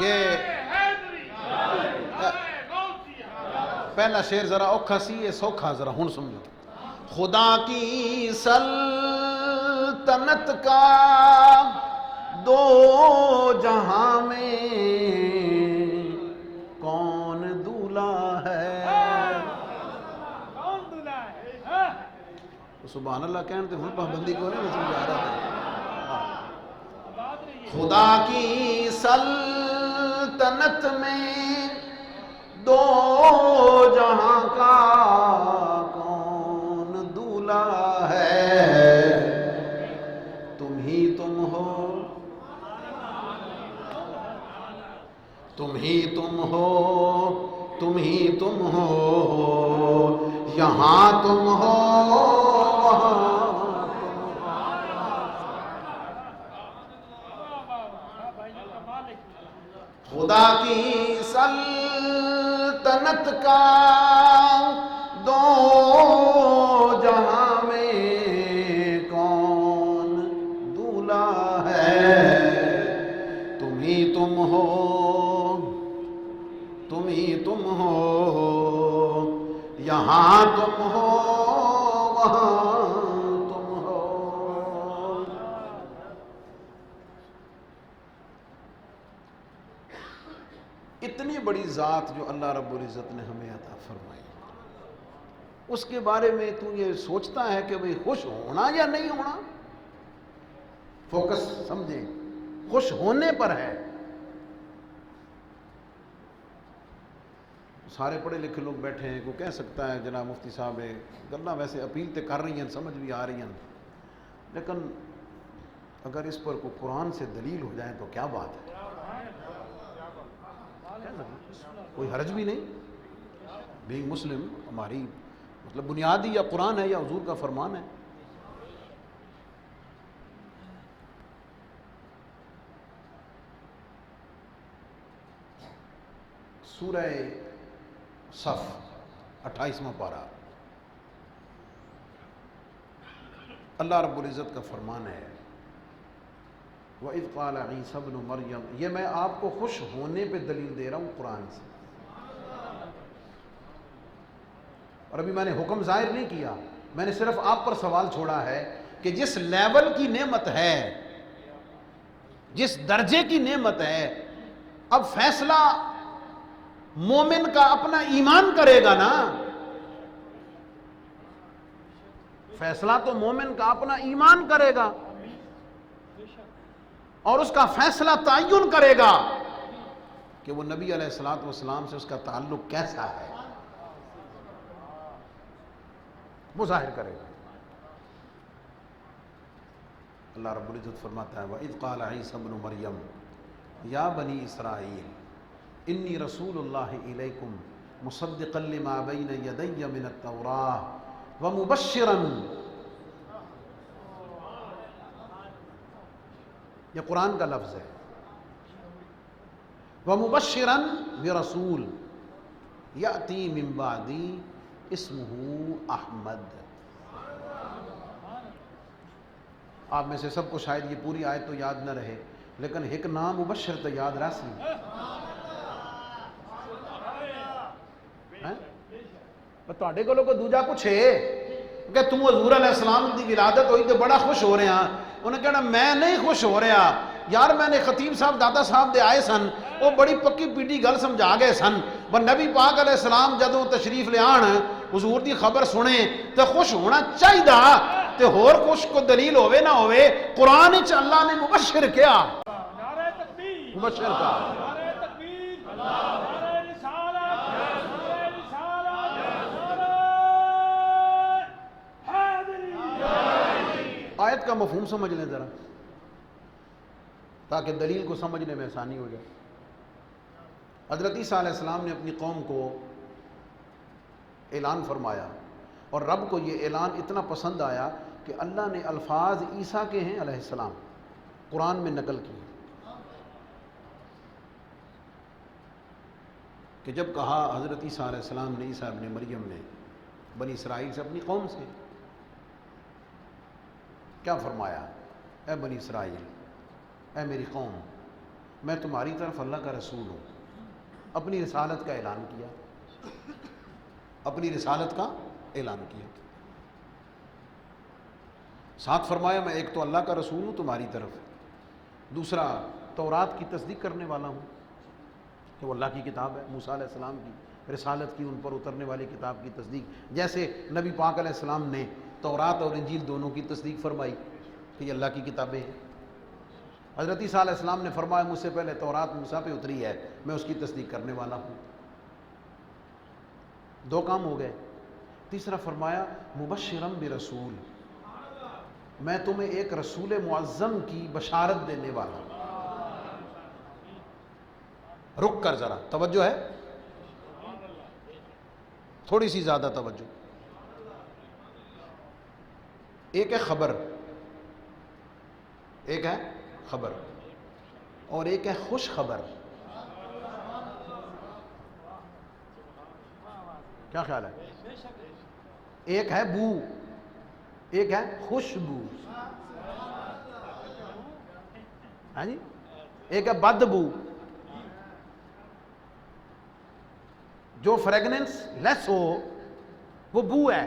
یہ
نعرہ حیدری، نعرہ غوثیہ۔
پہلا شعر ذرا اوکھا سی، یہ سوکھا ذرا ہن سمجھو۔ خدا کی سلطنت کا دو جہاں میں کون دولہا ہے؟
کون دلہا ہے؟
سبحان اللہ کہنے ہن پابندی کو نہیں سمجھا رہا تھا۔
آباد رہیے۔
خدا کی سلطنت میں دو جہاں کا کون دولہا ہے؟ تم ہی تم ہو، تم ہی تم ہو، تم ہی تم ہو، یہاں تم ہو وہاں تم ہو۔ خدا کی سلطنت کا دو جہاں میں کون دولہا ہے؟ تم ہی تم ہو، تم ہی تم ہو، یہاں تم ہو وہاں تم ہو۔ اتنی بڑی ذات جو اللہ رب العزت نے ہمیں عطا فرمائی، اس کے بارے میں تو یہ سوچتا ہے کہ بھئی خوش ہونا یا نہیں ہونا؟ فوکس سمجھیں، خوش ہونے پر ہے۔ سارے پڑھے لکھے لوگ بیٹھے ہیں، کوئی کہہ سکتا ہے جناب مفتی صاحب گلاں ویسے اپیل تے کر رہی ہیں، سمجھ بھی آ رہی ہیں، لیکن اگر اس پر کوئی قرآن سے دلیل ہو جائے تو کیا بات ہے؟ کوئی حرج بھی نہیں۔ بینگ مسلم ہماری مطلب بنیادی یا قرآن ہے یا حضور کا فرمان ہے۔ سورہ صف 28واں پارہ، اللہ رب العزت کا فرمان ہے وَإِذْ قَالَ عِيسَى ابْنُ مَرْيَمَ۔ یہ میں آپ کو خوش ہونے پہ دلیل دے رہا ہوں قرآن سے، اور ابھی میں نے حکم ظاہر نہیں کیا، میں نے صرف آپ پر سوال چھوڑا ہے کہ جس لیول کی نعمت ہے، جس درجے کی نعمت ہے، اب فیصلہ مومن کا اپنا ایمان کرے گا نا، فیصلہ تو مومن کا اپنا ایمان کرے گا، اور اس کا فیصلہ تعین کرے گا کہ وہ نبی علیہ الصلوۃ والسلام سے اس کا تعلق کیسا ہے، وہ ظاہر کرے گا۔ اللہ رب العزت فرماتا ہے وَإِذْ قَالَ عِيسَى ابْنُ مَرْيَمَ يَا بَنِي إِسْرَائِيلَ إِنِّي رَسُولُ اللَّهِ إِلَيْكُمْ مُصَدِّقًا لِمَا بَيْنَ يَدَيَّ مِنَ التَّوْرَاةِ وَمُبَشِّرًا۔ یہ قرآن کا لفظ ہے، وَمُبَشِّرًا بِرَسُولٍ يَأْتِي مِن بَعْدِي اسمہ احمد۔ آپ میں سے سب کو شاید یہ پوری آیت تو یاد نہ رہے، لیکن ایک نام مبشر تو یاد رہ سی، تواڈے کولوں کوئی دوجا کچھ ہے کہ تم حضور علیہ السلام دی ولادت ہوئی تو بڑا خوش ہو رہے ہیں؟ انہیں کہنا میں نہیں خوش ہو رہا یار، میں نے خطیب صاحب دادا صاحب دے آئے سن، وہ بڑی پکی پیٹی گل سمجھا گئے سن، پر نبی پاک علیہ السلام جدوں تشریف لے آن حضور دی خبر سنے تو خوش ہونا چاہیے، تے ہور کچھ کو دلیل ہوئے نہ ہوئے، قرآن وچ اللہ نے مبشر کیا،
نعرہ تکبیر،
مبشر کا۔
نعرہ تکبیر، نعرہ رسالت،
آیت کا مفہوم سمجھ لیں ذرا، تاکہ دلیل کو سمجھنے میں آسانی ہو جائے۔ حضرت عیسیٰ علیہ السلام نے اپنی قوم کو اعلان فرمایا، اور رب کو یہ اعلان اتنا پسند آیا کہ اللہ نے الفاظ عیسیٰ کے ہیں علیہ السلام قرآن میں نقل کیے، کہ جب کہا حضرت عیسیٰ علیہ السلام نے، عیسیٰ ابن مریم نے بنی اسرائیل سے، اپنی قوم سے کیا فرمایا؟ اے بنی اسرائیل، اے میری قوم، میں تمہاری طرف اللہ کا رسول ہوں۔ اپنی رسالت کا اعلان کیا، اپنی رسالت کا اعلان کیا۔ ساتھ فرمایا میں ایک تو اللہ کا رسول ہوں تمہاری طرف، دوسرا تورات کی تصدیق کرنے والا ہوں کہ وہ اللہ کی کتاب ہے، موسیٰ علیہ السلام کی رسالت کی، ان پر اترنے والی کتاب کی تصدیق، جیسے نبی پاک علیہ السلام نے تورات اور انجیل دونوں کی تصدیق فرمائی کہ یہ اللہ کی کتابیں ہیں۔ حضرت عیسیٰ علیہ السلام نے فرمایا مجھ سے پہلے تورات موسیٰ پہ اتری ہے، میں اس کی تصدیق کرنے والا ہوں۔ دو کام ہو گئے۔ تیسرا فرمایا مبشرم برسول، میں تمہیں ایک رسول معظم کی بشارت دینے والا ہوں۔ رک کر ذرا توجہ ہے، تھوڑی سی زیادہ توجہ۔ ایک ہے خبر، ایک ہے خبر، اور ایک ہے خوش خبر۔ کیا خیال ہے؟ ایک ہے بو، ایک ہے خوشبو، ہاں جی، ایک ہے بدبو، جو فریگننس لیس ہو وہ بو ہے،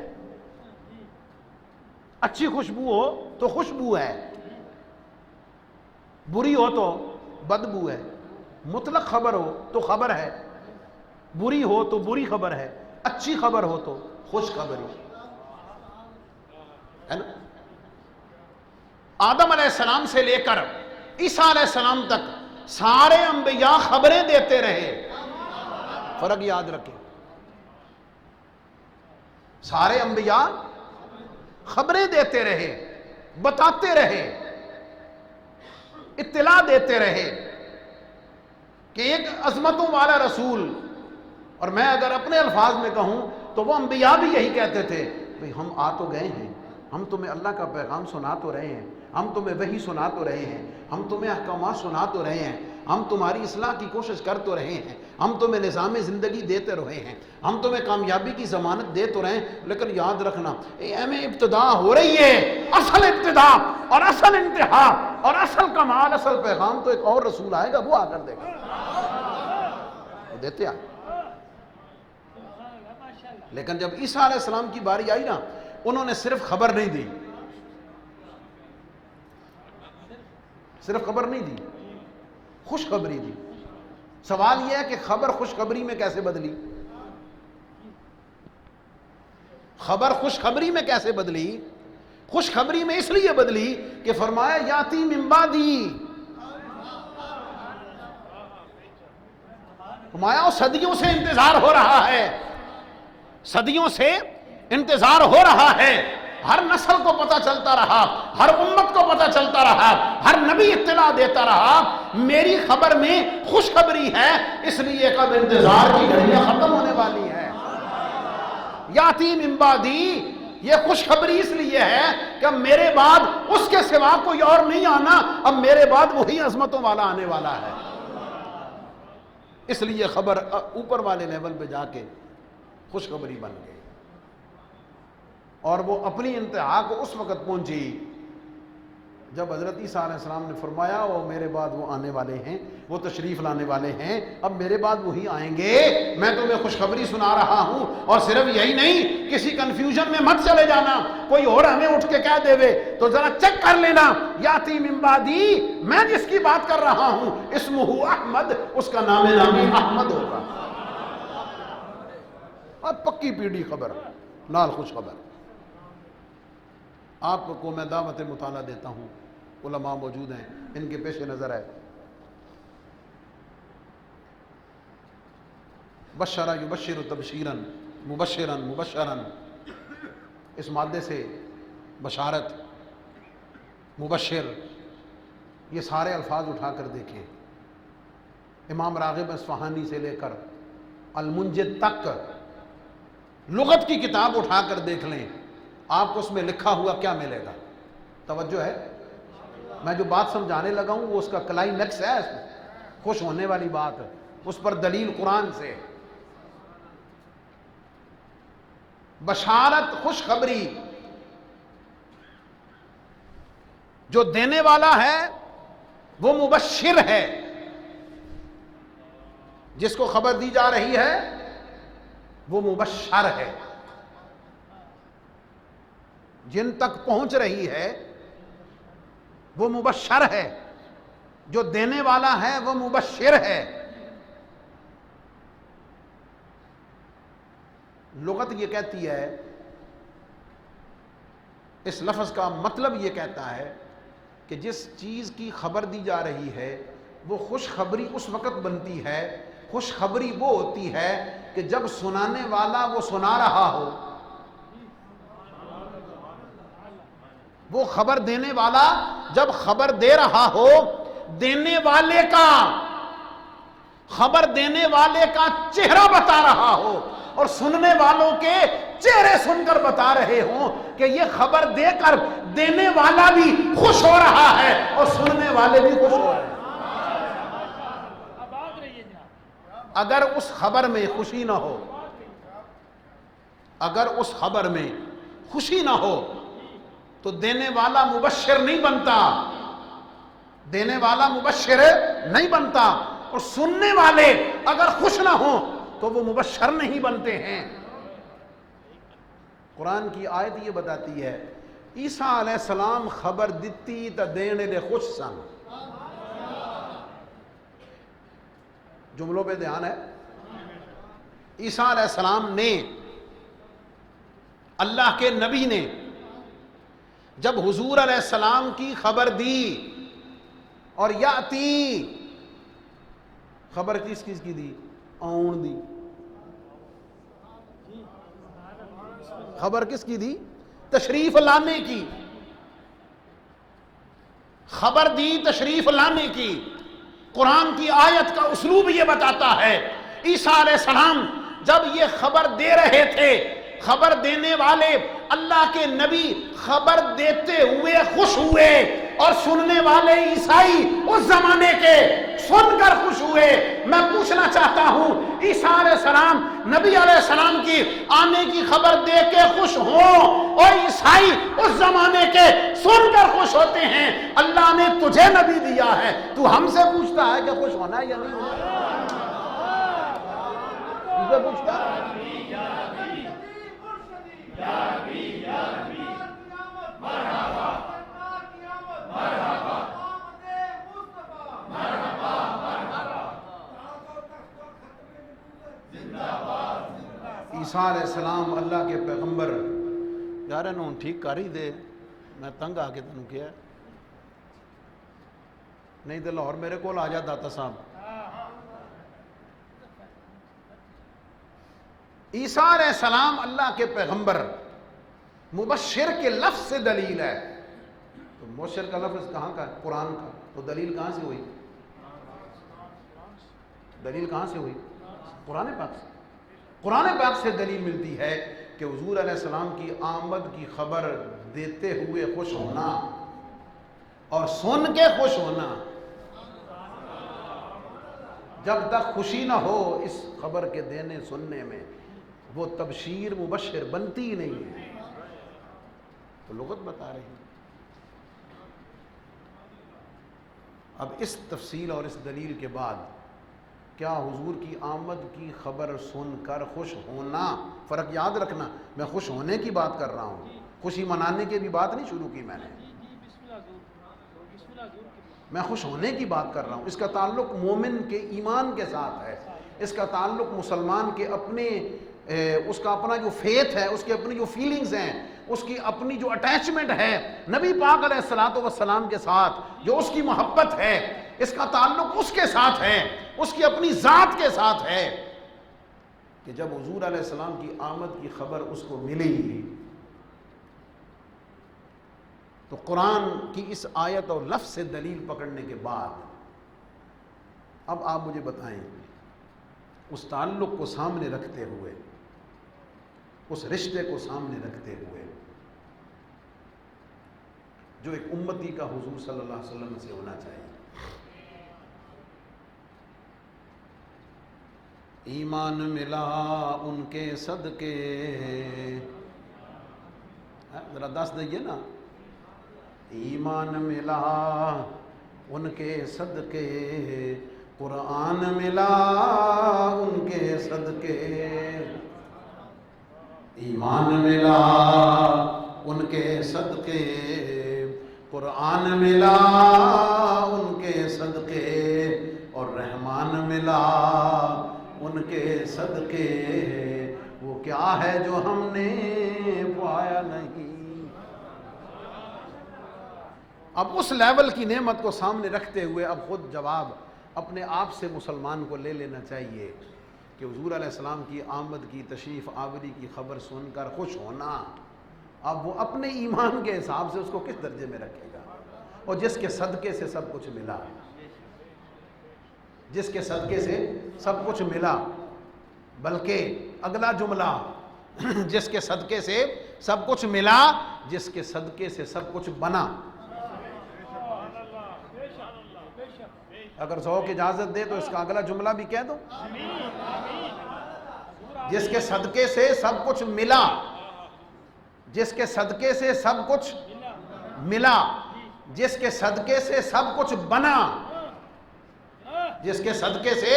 اچھی خوشبو ہو تو خوشبو ہے، بری ہو تو بدبو ہے۔ مطلق خبر ہو تو خبر ہے، بری ہو تو بری خبر ہے، اچھی خبر ہو تو خوش خبری ہے نا۔ آدم علیہ السلام سے لے کر عیسیٰ علیہ السلام تک سارے انبیاء خبریں دیتے رہے، فرق یاد رکھیں، سارے انبیاء خبریں دیتے رہے، بتاتے رہے، اطلاع دیتے رہے کہ ایک عظمتوں والا رسول، اور میں اگر اپنے الفاظ میں کہوں تو وہ انبیاء بھی یہی کہتے تھے، بھئی ہم آ تو گئے ہیں، ہم تمہیں اللہ کا پیغام سنا تو رہے ہیں، ہم تمہیں وحی سنا تو رہے ہیں، ہم تمہیں احکامات سنا تو رہے ہیں، ہم تمہاری اصلاح کی کوشش کر تو رہے ہیں، ہم تمہیں نظام زندگی دیتے رہے ہیں، ہم تمہیں کامیابی کی ضمانت دے تو رہے ہیں، لیکن یاد رکھنا ابتدا ہو رہی ہے، اصل ابتدا اور اصل انتہا اور اصل کمال، اصل پیغام تو ایک اور رسول آئے گا، وہ آ کر دے گا، وہ دیتے آئے۔ لیکن جب عیسیٰ علیہ السلام کی باری آئی نا، انہوں نے صرف خبر نہیں دی، صرف خبر نہیں دی، خوشخبری دی۔ سوال یہ ہے کہ خبر خوشخبری میں کیسے بدلی؟ خبر خوشخبری میں کیسے بدلی؟ خوشخبری میں اس لیے بدلی کہ فرمایا یاتی من بعدی، فرمایا صدیوں سے انتظار ہو رہا ہے، صدیوں سے انتظار ہو رہا ہے، ہر نسل کو پتہ چلتا رہا، ہر امت کو پتہ چلتا رہا، ہر نبی اطلاع دیتا رہا، میری خبر میں خوشخبری ہے، اس لیے کب انتظار کی گھڑیاں ختم ہونے والی ہے۔ یاتی من بعدی، یہ خوشخبری اس لیے ہے کہ اب میرے بعد اس کے سوا کوئی اور نہیں آنا، اب میرے بعد وہی عظمتوں والا آنے والا ہے۔ اس لیے خبر اوپر والے لیول پہ جا کے خوشخبری بن گئی، اور وہ اپنی انتہا کو اس وقت پہنچی جب حضرت عیسیٰ علیہ السلام نے فرمایا وہ میرے بعد وہ آنے والے ہیں، وہ تشریف لانے والے ہیں، اب میرے بعد وہی آئیں گے، میں تمہیں خوشخبری سنا رہا ہوں۔ اور صرف یہی نہیں، کسی کنفیوژن میں مت چلے جانا، کوئی اور ہمیں اٹھ کے کہہ دے تو ذرا چیک کر لینا، یاتی من بعدی، میں جس کی بات کر رہا ہوں اسمہ احمد، اس کا نام نامی احمد ہوگا۔ اب پکی پیڑھی خبر، نال خوش خبر۔ آپ کو میں دعوت مطالعہ دیتا ہوں، علماء موجود ہیں، ان کے پیش نظر ہے بشرا یبشر تبشیرن مبشرن مبشرن، اس مادے سے بشارت مبشر، یہ سارے الفاظ اٹھا کر دیکھیں، امام راغب اصفہانی سے لے کر المنجد تک لغت کی کتاب اٹھا کر دیکھ لیں، آپ کو اس میں لکھا ہوا کیا ملے گا؟ توجہ ہے؟ میں جو بات سمجھانے لگا ہوں وہ اس کا کلائمیکس ہے، خوش ہونے والی بات ہے، اس پر دلیل قرآن سے۔ بشارت، خوشخبری، جو دینے والا ہے وہ مبشر ہے، جس کو خبر دی جا رہی ہے وہ مبشر ہے، جن تک پہنچ رہی ہے وہ مبشر ہے، جو دینے والا ہے وہ مبشر ہے۔ لغت یہ کہتی ہے، اس لفظ کا مطلب یہ کہتا ہے کہ جس چیز کی خبر دی جا رہی ہے وہ خوشخبری اس وقت بنتی ہے، خوشخبری وہ ہوتی ہے کہ جب سنانے والا وہ سنا رہا ہو، وہ خبر دینے والا جب خبر دے رہا ہو، دینے والے کا، خبر دینے والے کا چہرہ بتا رہا ہو اور سننے والوں کے چہرے سن کر بتا رہے ہوں کہ یہ خبر دے کر دینے والا بھی خوش ہو رہا ہے اور سننے والے بھی خوش ہو رہے ہیں۔ اگر اس خبر میں خوشی نہ ہو، اگر اس خبر میں خوشی نہ ہو تو دینے والا مبشر نہیں بنتا، دینے والا مبشر نہیں بنتا، اور سننے والے اگر خوش نہ ہوں تو وہ مبشر نہیں بنتے ہیں۔ قرآن کی آیت یہ بتاتی ہے عیسیٰ علیہ السلام خبر دیتی تا دینے دے خوش سن، جملوں پہ دھیان ہے۔ عیسیٰ علیہ السلام نے، اللہ کے نبی نے جب حضور علیہ السلام کی خبر دی، اور یاتی، خبر کس چیز کی دی؟ آن دی۔ خبر کس کی دی؟ تشریف لانے کی، خبر دی تشریف لانے کی۔ قرآن کی آیت کا اسلوب یہ بتاتا ہے عیسیٰ علیہ السلام جب یہ خبر دے رہے تھے، خبر دینے والے اللہ کے نبی خبر دیتے ہوئے خوش ہوئے، اور سننے والے عیسائی اس زمانے کے سن کر خوش ہوئے۔ میں پوچھنا چاہتا ہوں عیسیٰ علیہ السلام نبی علیہ السلام کی آنے کی خبر دے کے خوش ہوں، اور عیسائی اس زمانے کے سن کر خوش ہوتے ہیں، اللہ نے تجھے نبی دیا ہے، تو ہم سے پوچھتا ہے کہ خوش ہونا ہے یا نہیں ہونا؟ تجھے پوچھتا ہے؟ عیسیٰ علیہ السلام اللہ کے پیغمبر، یار انہوں ٹھیک کر ہی دے، میں تنگ آ کے تنوں کیا نہیں تو لاہور میرے کو آ جا داتا صاحب۔ عیسیٰ علیہ السلام اللہ کے پیغمبر، مبشر کے لفظ سے دلیل ہے، تو مبشر کا لفظ کہاں کا ہے؟ قرآن کا، تو دلیل کہاں سے ہوئی؟ دلیل کہاں سے ہوئی؟ قرآن پاک سے۔ قرآن پاک سے دلیل ملتی ہے کہ حضور علیہ السلام کی آمد کی خبر دیتے ہوئے خوش ہونا اور سن کے خوش ہونا، جب تک خوشی نہ ہو اس خبر کے دینے سننے میں، وہ تبشیر مبشر بنتی ہی نہیں ہے۔ تو لغت بتا رہی ہے۔ اب اس تفصیل اور اس دلیل کے بعد کیا حضور کی آمد کی خبر سن کر خوش ہونا، فرق یاد رکھنا، میں خوش ہونے کی بات کر رہا ہوں، خوشی منانے کی بھی بات نہیں شروع کی میں نے، میں خوش ہونے کی بات کر رہا ہوں۔ اس کا تعلق مومن کے ایمان کے ساتھ ہے، اس کا تعلق مسلمان کے اپنے اس کا اپنا جو فیتھ ہے، اس کی اپنی جو فیلنگز ہیں، اس کی اپنی جو اٹیچمنٹ ہے نبی پاک علیہ السلام کے ساتھ، جو اس کی محبت ہے، اس کا تعلق اس کے ساتھ ہے، اس کی اپنی ذات کے ساتھ ہے، کہ جب حضور علیہ السلام کی آمد کی خبر اس کو ملی تو قرآن کی اس آیت اور لفظ سے دلیل پکڑنے کے بعد اب آپ مجھے بتائیں اس تعلق کو سامنے رکھتے ہوئے، اس رشتے کو سامنے رکھتے ہوئے جو ایک امتی کا حضور صلی اللہ علیہ وسلم سے ہونا چاہیے، ایمان ملا ان کے صدقے، ذرا دس دئیے نا، ایمان ملا ان کے صدقے، قرآن ملا ان کے صدقے، ایمان ملا ان کے صدقے، قرآن ملا ان کے صدقے، اور رحمان ملا ان کے صدقے، وہ کیا ہے جو ہم نے پایا نہیں۔ اب اس لیول کی نعمت کو سامنے رکھتے ہوئے اب خود جواب اپنے آپ سے مسلمان کو لے لینا چاہیے کہ حضور علیہ السلام کی آمد کی، تشریف آوری کی خبر سن کر خوش ہونا، اب وہ اپنے ایمان کے حساب سے اس کو کس درجے میں رکھے گا؟ اور جس کے صدقے سے سب کچھ ملا، جس کے صدقے سے سب کچھ ملا، بلکہ اگلا جملہ جس کے صدقے سے سب کچھ ملا، جس کے صدقے سے سب کچھ بنا۔ اگر ذوق کی اجازت دے تو اس کا اگلا جملہ بھی کہہ دو، جس کے صدقے سے سب کچھ ملا، جس کے صدقے سے سب کچھ ملا، جس کے صدقے سے سب کچھ بنا، جس کے صدقے سے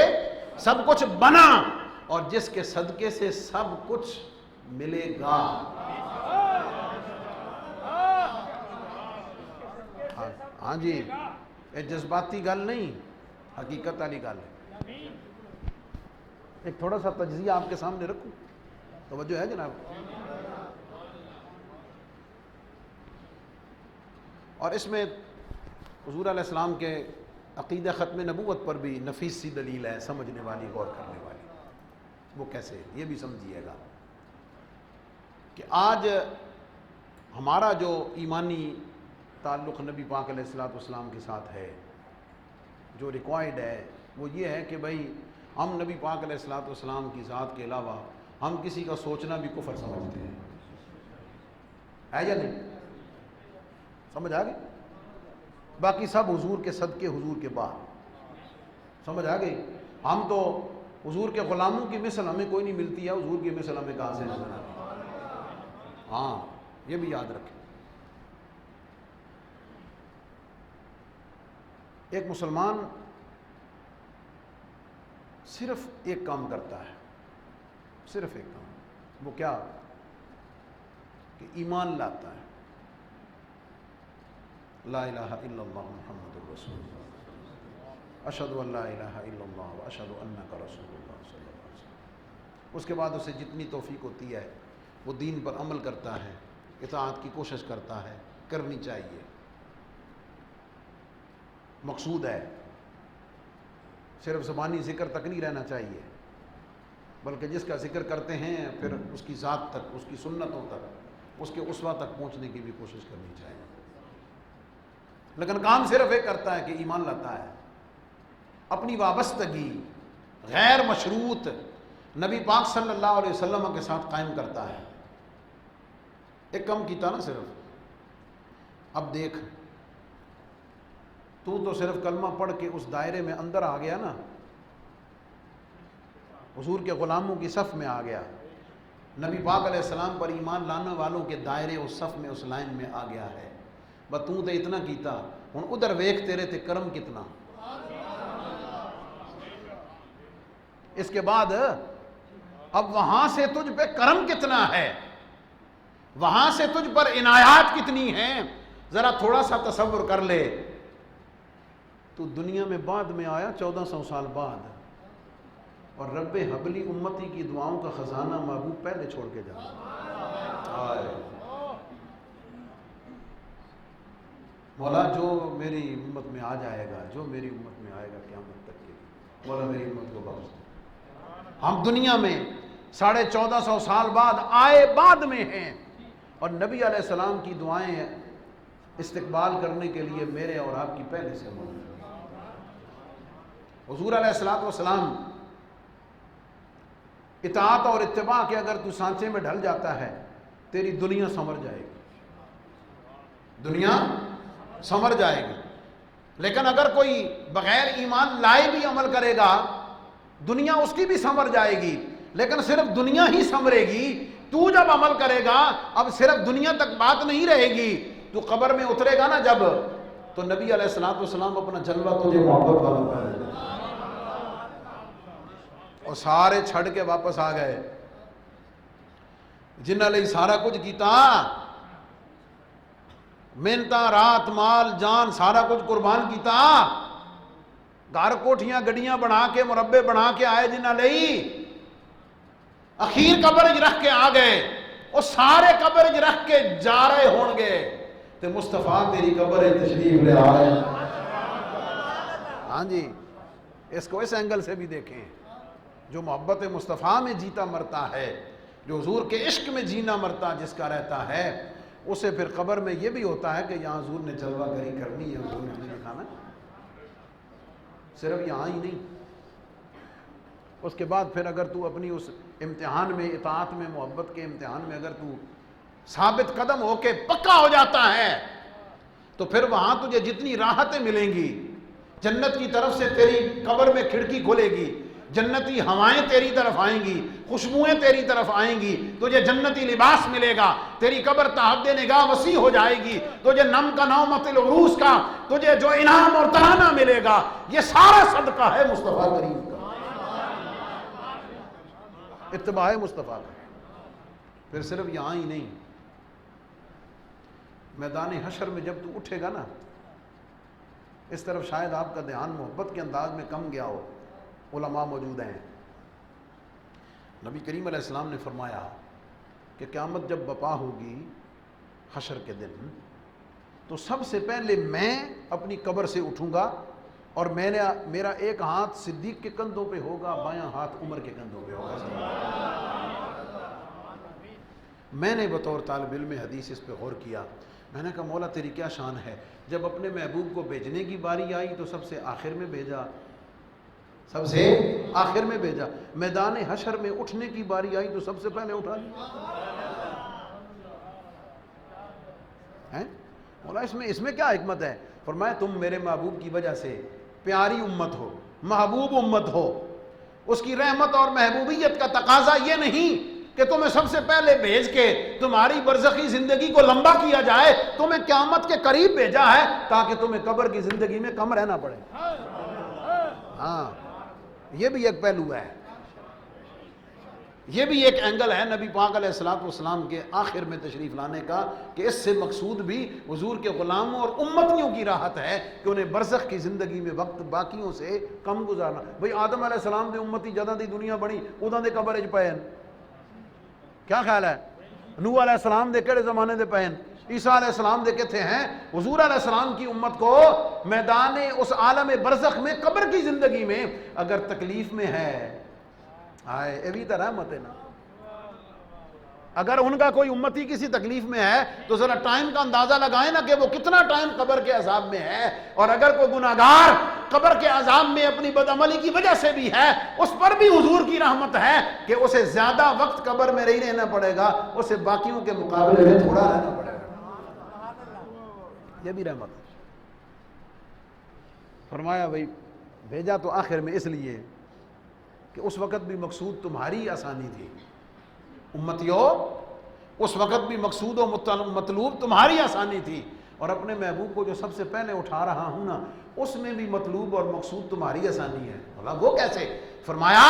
سب کچھ بنا، اور جس کے صدقے سے سب کچھ ملے گا۔ ہاں جی، یہ جذباتی گل نہیں، حقیقت والی گل ہے۔ ایک تھوڑا سا تجزیہ آپ کے سامنے رکھوں، توجہ ہے جناب؟ اور اس میں حضور علیہ السلام کے عقیدہ ختم نبوت پر بھی نفیس سی دلیل ہے، سمجھنے والی، غور کرنے والی۔ وہ کیسے؟ یہ بھی سمجھیے گا کہ آج ہمارا جو ایمانی تعلق نبی پاک علیہ الصلوۃ والسلام کے ساتھ ہے، جو ریکوائرڈ ہے، وہ یہ ہے کہ بھئی ہم نبی پاک علیہ الصلوۃ والسلام کی ذات کے علاوہ ہم کسی کا سوچنا بھی کفر سمجھتے ہیں، ہے یا نہیں؟ سمجھ آ گئی؟ باقی سب حضور کے صدقے، حضور کے بعد، سمجھ آ گئی؟ ہم تو حضور کے غلاموں کی مثل ہمیں کوئی نہیں ملتی ہے، حضور کی مثل ہمیں کہاں سے نظر آتی ہے؟ ہاں، یہ بھی یاد رکھیں۔ ایک مسلمان صرف ایک کام کرتا ہے، صرف ایک کام، وہ کیا؟ کہ ایمان لاتا ہے، لا الہ الا اللہ محمد الرسول اللہ، اشہد ان لا الہ الا اللہ واشہد انک رسول اللہ صلی اللہ علیہ وسلم۔ اس کے بعد اسے جتنی توفیق ہوتی ہے وہ دین پر عمل کرتا ہے، اطاعت کی کوشش کرتا ہے، کرنی چاہیے۔ مقصود ہے صرف زبانی ذکر تک نہیں رہنا چاہیے، بلکہ جس کا ذکر کرتے ہیں پھر اس کی ذات تک، اس کی سنتوں تک، اس کے اسوہ تک پہنچنے کی بھی کوشش کرنی چاہیے۔ لیکن کام صرف ایک کرتا ہے کہ ایمان لاتا ہے، اپنی وابستگی غیر مشروط نبی پاک صلی اللہ علیہ وسلم کے ساتھ قائم کرتا ہے۔ ایک کم کیتا نا صرف، اب دیکھ تو صرف کلمہ پڑھ کے اس دائرے میں اندر آ گیا نا، حضور کے غلاموں کی صف میں آ گیا، نبی پاک علیہ السلام پر ایمان لانے والوں کے دائرے اس صف میں، اس لائن میں آ گیا ہے۔ بس تو تے اتنا کیتا، ہن ادھر ویکھ تیرے تے کرم کتنا۔ اس کے بعد اب وہاں سے تجھ پہ کرم کتنا ہے، وہاں سے تجھ پر عنایات کتنی ہیں، ذرا تھوڑا سا تصور کر لے۔ تو دنیا میں بعد میں آیا 1400 سال بعد، اور رب حبلی امتی کی دعاؤں کا خزانہ محبوب پہلے چھوڑ کے جا۔ مولا جو میری امت میں آ جائے گا، جو میری امت میں آئے گا قیامت تک کے، مولا میری امت کو بخش دے۔ ہم دنیا میں 1450 سال بعد آئے، بعد میں ہیں، اور نبی علیہ السلام کی دعائیں استقبال کرنے کے لیے میرے اور آپ کی پہلے سے موجود ہے۔ حضور علیہ الصلوۃ والسلام اطاعت اور اتباع کے اگر تو سانچے میں ڈھل جاتا ہے تیری دنیا سنور جائے گی، دنیا سنور جائے گی۔ لیکن اگر کوئی بغیر ایمان لائے بھی عمل کرے گا دنیا اس کی بھی سنور جائے گی، لیکن صرف دنیا ہی سنورے گی۔ تو جب عمل کرے گا اب صرف دنیا تک بات نہیں رہے گی، تو قبر میں اترے گا نا جب، تو نبی علیہ الصلوۃ والسلام اپنا جلوہ تجھے محبت والا پائے گا، اور سارے چھڑ کے واپس آ گئے جنہاں لئی سارا کچھ کیتا، محنتاں رات مال جان سارا کچھ قربان کیتا، گھر کوٹھیاں گڈیاں بنا کے مربے بنا کے آئے جنہاں لئی، اخیر قبر رکھ کے آ گئے، وہ سارے قبر رکھ کے جا رہے ہون گے تے مصطفیٰ تیری قبر تشریف لے آئے۔ ہاں جی، اس کو اس اینگل سے بھی دیکھیں، جو محبت مصطفیٰ میں جیتا مرتا ہے، جو حضور کے عشق میں جینا مرتا جس کا رہتا ہے، اسے پھر قبر میں یہ بھی ہوتا ہے کہ یہاں حضور نے جلوہ گری کرنی ہے، حضور نے نہیں دکھانا، صرف یہاں ہی نہیں۔ اس کے بعد پھر اگر تو اپنی اس امتحان میں، اطاعت میں، محبت کے امتحان میں اگر تو ثابت قدم ہو کے پکا ہو جاتا ہے تو پھر وہاں تجھے جتنی راحتیں ملیں گی، جنت کی طرف سے تیری قبر میں کھڑکی کھلے گی، جنتی ہوائیں تیری طرف آئیں گی، خوشبوئیں تیری طرف آئیں گی، تجھے جنتی لباس ملے گا، تیری قبر تحت نگاہ وسیع ہو جائے گی، تجھے نم کا نومت العروس کا تجھے جو انعام اور ترانہ ملے گا، یہ سارا صدقہ ہے مصطفیٰ کریم کا، اتباع مصطفیٰ کا۔ پھر صرف یہاں ہی نہیں، میدان حشر میں جب تو اٹھے گا نا، اس طرف شاید آپ کا دھیان محبت کے انداز میں کم گیا ہو، علماء موجود ہیں۔ نبی کریم علیہ السلام نے فرمایا کہ قیامت جب برپا ہوگی حشر کے دن، تو سب سے پہلے میں اپنی قبر سے اٹھوں گا، اور میرا ایک ہاتھ صدیق کے کندھوں پہ ہوگا، بایاں ہاتھ عمر کے کندھوں پہ ہوگا۔ میں نے بطور طالب علم حدیث اس پہ غور کیا، میں نے کہا مولا تیری کیا شان ہے، جب اپنے محبوب کو بھیجنے کی باری آئی تو سب سے آخر میں بھیجا، سب سے آخر میں بھیجا، میدان حشر میں اٹھنے کی باری آئی تو سب سے پہلے اٹھا لیا۔ مولا اس میں کیا حکمت ہے؟ فرمایا تم میرے محبوب کی وجہ سے پیاری امت ہو، محبوب امت ہو، اس کی رحمت اور محبوبیت کا تقاضا یہ نہیں کہ تمہیں سب سے پہلے بھیج کے تمہاری برزخی زندگی کو لمبا کیا جائے، تمہیں قیامت کے قریب بھیجا ہے تاکہ تمہیں قبر کی زندگی میں کم رہنا پڑے۔ ہاں، یہ بھی ایک پہلو ہے، یہ بھی ایک اینگل ہے نبی پاک علیہ الصلوۃ والسلام کے آخر میں تشریف لانے کا، کہ اس سے مقصود بھی حضور کے غلاموں اور امتیوں کی راحت ہے کہ انہیں برزخ کی زندگی میں وقت باقیوں سے کم گزارنا۔ بھئی آدم علیہ السلام دے امتی جداں دی دنیا بنی اداں دے قبر وچ پئے، کیا خیال ہے؟ نوح علیہ السلام دے کہڑے زمانے دے پئے، عیسیٰ علیہ السلام دے کتھے ہیں؟ حضور علیہ السلام کی امت کو میدان اس عالم برزخ میں قبر کی زندگی میں اگر تکلیف میں ہے، آئے یہ بھی تو رحمت ہے نا۔ اگر ان کا کوئی امتی کسی تکلیف میں ہے تو ذرا ٹائم کا اندازہ لگائیں نا کہ وہ کتنا ٹائم قبر کے عذاب میں ہے، اور اگر کوئی گناہگار قبر کے عذاب میں اپنی بدعملی کی وجہ سے بھی ہے، اس پر بھی حضور کی رحمت ہے کہ اسے زیادہ وقت قبر میں نہیں رہنا پڑے گا، اسے باقیوں کے مقابلے میں تھوڑا رہنا پڑے گا، یہ بھی رحمت ہے۔ فرمایا بھائی بھیجا تو آخر میں اس لیے کہ اس وقت بھی مقصود تمہاری آسانی تھی امتیوں، اس وقت بھی مقصود و مطلوب تمہاری آسانی تھی، اور اپنے محبوب کو جو سب سے پہلے اٹھا رہا ہوں نا اس میں بھی مطلوب اور مقصود تمہاری آسانی ہے۔ اللہ وہ کیسے؟ فرمایا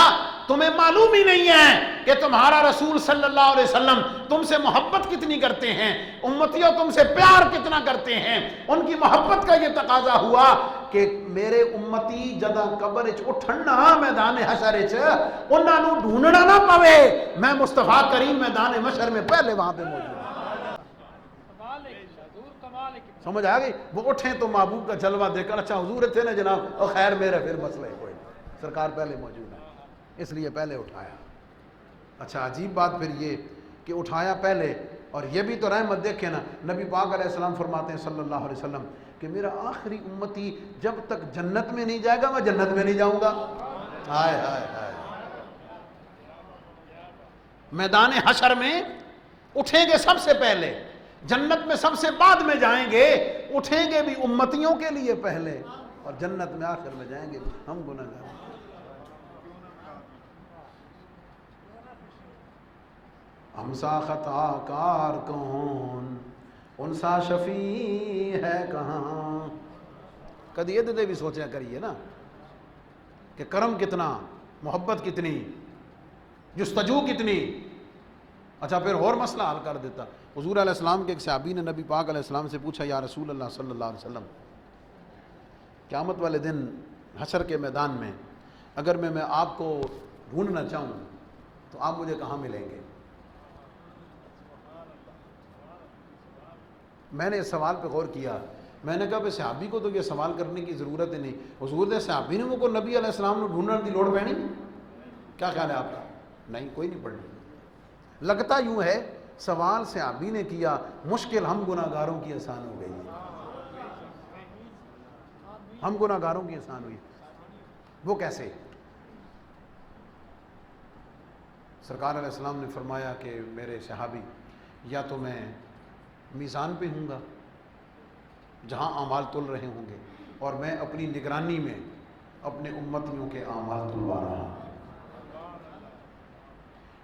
تمہیں معلوم ہی نہیں ہے کہ تمہارا رسول صلی اللہ علیہ وسلم تم سے محبت کتنی کرتے ہیں، امتیوں تم سے پیار کتنا کرتے ہیں، ان کی محبت کا یہ تقاضا ہوا کہ میرے امتی جداں قبر وچ اٹھنا میدان حشر وچ انہاں نوں ڈھونڈنا نہ پوے، میں مصطفیٰ کریم میدان محشر میں پہلے وہاں پہ موجود ہوں۔ سمجھ آ گئی؟ وہ اٹھیں تو محبوب کا جلوہ دے کر اچھا حضور تھے نا جناب، اور خیر میرے پھر مسئلہ ہے کوئی نہیں، سرکار پہلے موجود ہے اس لیے پہلے اٹھایا۔ اچھا عجیب بات پھر یہ کہ اٹھایا پہلے، اور یہ بھی تو رحمت دیکھیں نا، نبی پاک علیہ السلام فرماتے ہیں صلی اللہ علیہ وسلم کہ میرا آخری امتی جب تک جنت میں نہیں جائے گا میں جنت میں نہیں جاؤں گا۔ ہائے ہائے ہائے، میدان حشر میں اٹھیں گے سب سے پہلے، جنت میں سب سے بعد میں جائیں گے، اٹھیں گے بھی امتیوں کے لیے پہلے اور جنت میں آخر میں جائیں گے ہم گنہگار۔ ہم سا خطا کار کون، ان سا شفیع ہے کہاں۔ کدی یہ دے بھی سوچا کریے نا کہ کرم کتنا، محبت کتنی، جستجو کتنی۔ اچھا پھر اور مسئلہ حل کر دیتا۔ حضور علیہ السلام کے ایک صحابی نے نبی پاک علیہ السلام سے پوچھا، یا رسول اللہ صلی اللہ علیہ وسلم، قیامت والے دن حشر کے میدان میں اگر میں آپ کو ڈھونڈنا چاہوں تو آپ مجھے کہاں ملیں گے؟ میں نے اس سوال پہ غور کیا، میں نے کہا بھئی صحابی کو تو یہ سوال کرنے کی ضرورت ہی نہیں، حضور نے صحابی نے کو نبی علیہ السلام نے ڈھونڈنے کی لوڑ پڑنی؟ کیا خیال ہے آپ کا؟ نہیں، کوئی نہیں پڑھنی۔ لگتا یوں ہے سوال صحابی نے کیا، مشکل ہم گناہگاروں کی آسان ہو گئی ہے، ہم گناہگاروں کی آسان ہوئی۔ وہ کیسے؟ سرکار علیہ السلام نے فرمایا کہ میرے صحابی، یا تو میں میزان پہ ہوں گا جہاں اعمال تل رہے ہوں گے اور میں اپنی نگرانی میں اپنے امتیوں کے اعمال تلوا رہا ہوں،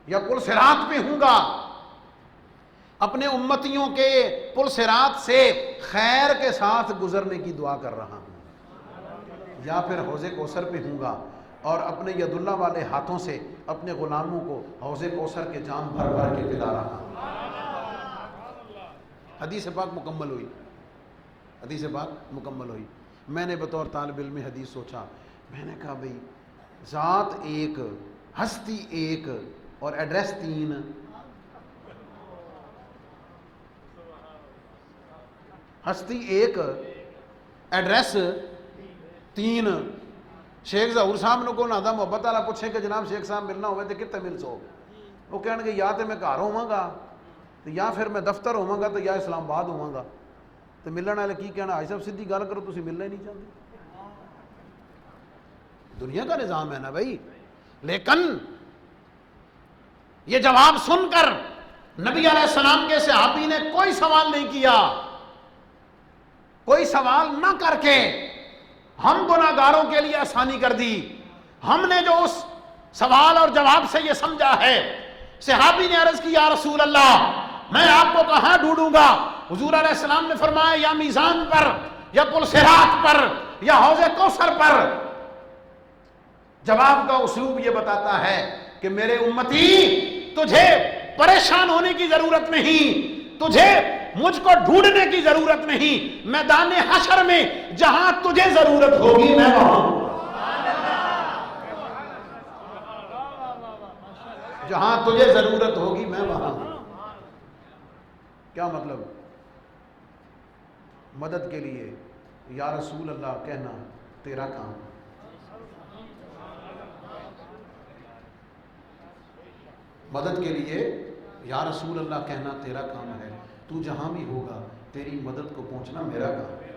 یا پل صراط پہ ہوں گا اپنے امتیوں کے پل صراط سے خیر کے ساتھ گزرنے کی دعا کر رہا ہوں، یا پھر حوض کوثر پہ ہوں گا اور اپنے ید اللہ والے ہاتھوں سے اپنے غلاموں کو حوض کوثر کے جام بھر بھر کے پلا رہا ہوں۔ حدیث پاک مکمل ہوئی، حدیث پاک مکمل ہوئی۔ میں نے بطور طالب علم حدیث سوچا، میں نے کہا بھئی ذات ایک، ہستی ایک اور ایڈریس تین، ہستی ایک ایڈریس تین۔ شیخ ظہور صاحب نے کو نادا محبت والا پوچھے کہ جناب شیخ صاحب ملنا ہوئے تو کتنے مل سو؟ وہ کہنے کہ یا تو میں گھر ہوں گا تو یا پھر میں دفتر ہوں گا تو یا اسلام آباد ہوں گا۔ تو ملن والے کی کہنا، آئی صاحب سیدھی گل کرو، تسی ملنا ہی نہیں چاہتے۔ دنیا کا نظام ہے نا بھائی۔ لیکن یہ جواب سن کر نبی علیہ السلام کے صحابی نے کوئی سوال نہیں کیا، کوئی سوال نہ کر کے ہم گناہگاروں کے لیے آسانی کر دی۔ ہم نے جو اس سوال اور جواب سے یہ سمجھا ہے، صحابی نے عرض کی یا رسول اللہ میں آپ کو کہاں ڈھونڈوں گا؟ حضور علیہ السلام نے فرمایا یا میزان پر، یا پل صراط پر، یا حوض کوثر پر۔ جواب کا اسلوب یہ بتاتا ہے کہ میرے امتی تجھے پریشان ہونے کی ضرورت نہیں، تجھے مجھ کو ڈھونڈنے کی ضرورت نہیں، میدان حشر میں جہاں تجھے ضرورت ہوگی میں وہاں ہوں، جہاں تجھے ضرورت ہوگی میں وہاں ہوں۔ کیا مطلب؟ مدد کے لیے یا رسول اللہ کہنا تیرا کام، مدد کے لیے یا رسول اللہ کہنا تیرا کام ہے، تو جہاں بھی ہوگا تیری مدد کو پہنچنا میرا کام ہے۔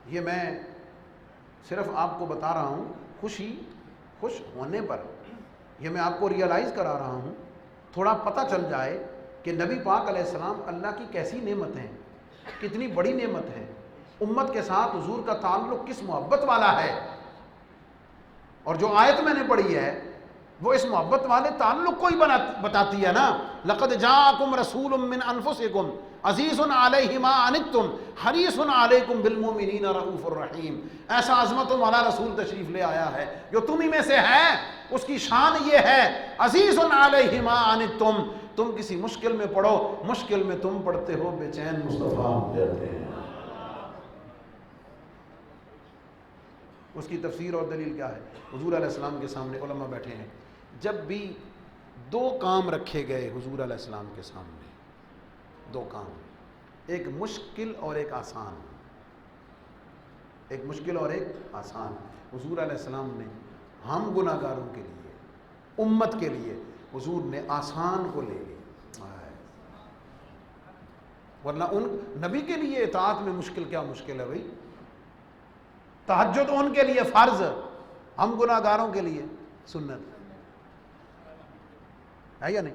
یہ میں صرف آپ کو بتا رہا ہوں خوش ہونے پر، یہ میں آپ کو ریئلائز کرا رہا ہوں، تھوڑا پتہ چل جائے کہ نبی پاک علیہ السلام اللہ کی کیسی نعمت ہیں، کتنی بڑی نعمت ہے، امت کے ساتھ حضور کا تعلق کس محبت والا ہے۔ اور جو آیت میں نے پڑھی ہے وہ اس محبت والے تعلق کو ہی بتاتی ہے نا۔ لقد جاءکم رسول من انفسکم عزیز علیہ ما عنتم حریص علیکم بالمؤمنین رؤوف الرحیم۔ ایسا عظمتوں والا رسول تشریف لے آیا ہے جو تم ہی میں سے ہے، اس کی شان یہ ہے عزیز علیہ ما عنتم، تم کسی مشکل میں پڑو، مشکل میں تم پڑتے ہو بے چین مصطفیٰ ہو جاتے ہیں۔ اس کی تفسیر اور دلیل کیا ہے؟ حضور علیہ السلام کے سامنے علماء بیٹھے ہیں، جب بھی دو کام رکھے گئے حضور علیہ السلام کے سامنے، دو کام، ایک مشکل اور ایک آسان، ایک مشکل اور ایک آسان، حضور علیہ السلام نے ہم گناہگاروں کے لیے، امت کے لیے حضور نے آسان کو لے لیا، ورنہ ان نبی کے لیے اطاعت میں مشکل کیا مشکل ہے بھائی؟ تہجد ان کے لیے فرض، ہم گناہگاروں کے لیے سنت ہے یا نہیں؟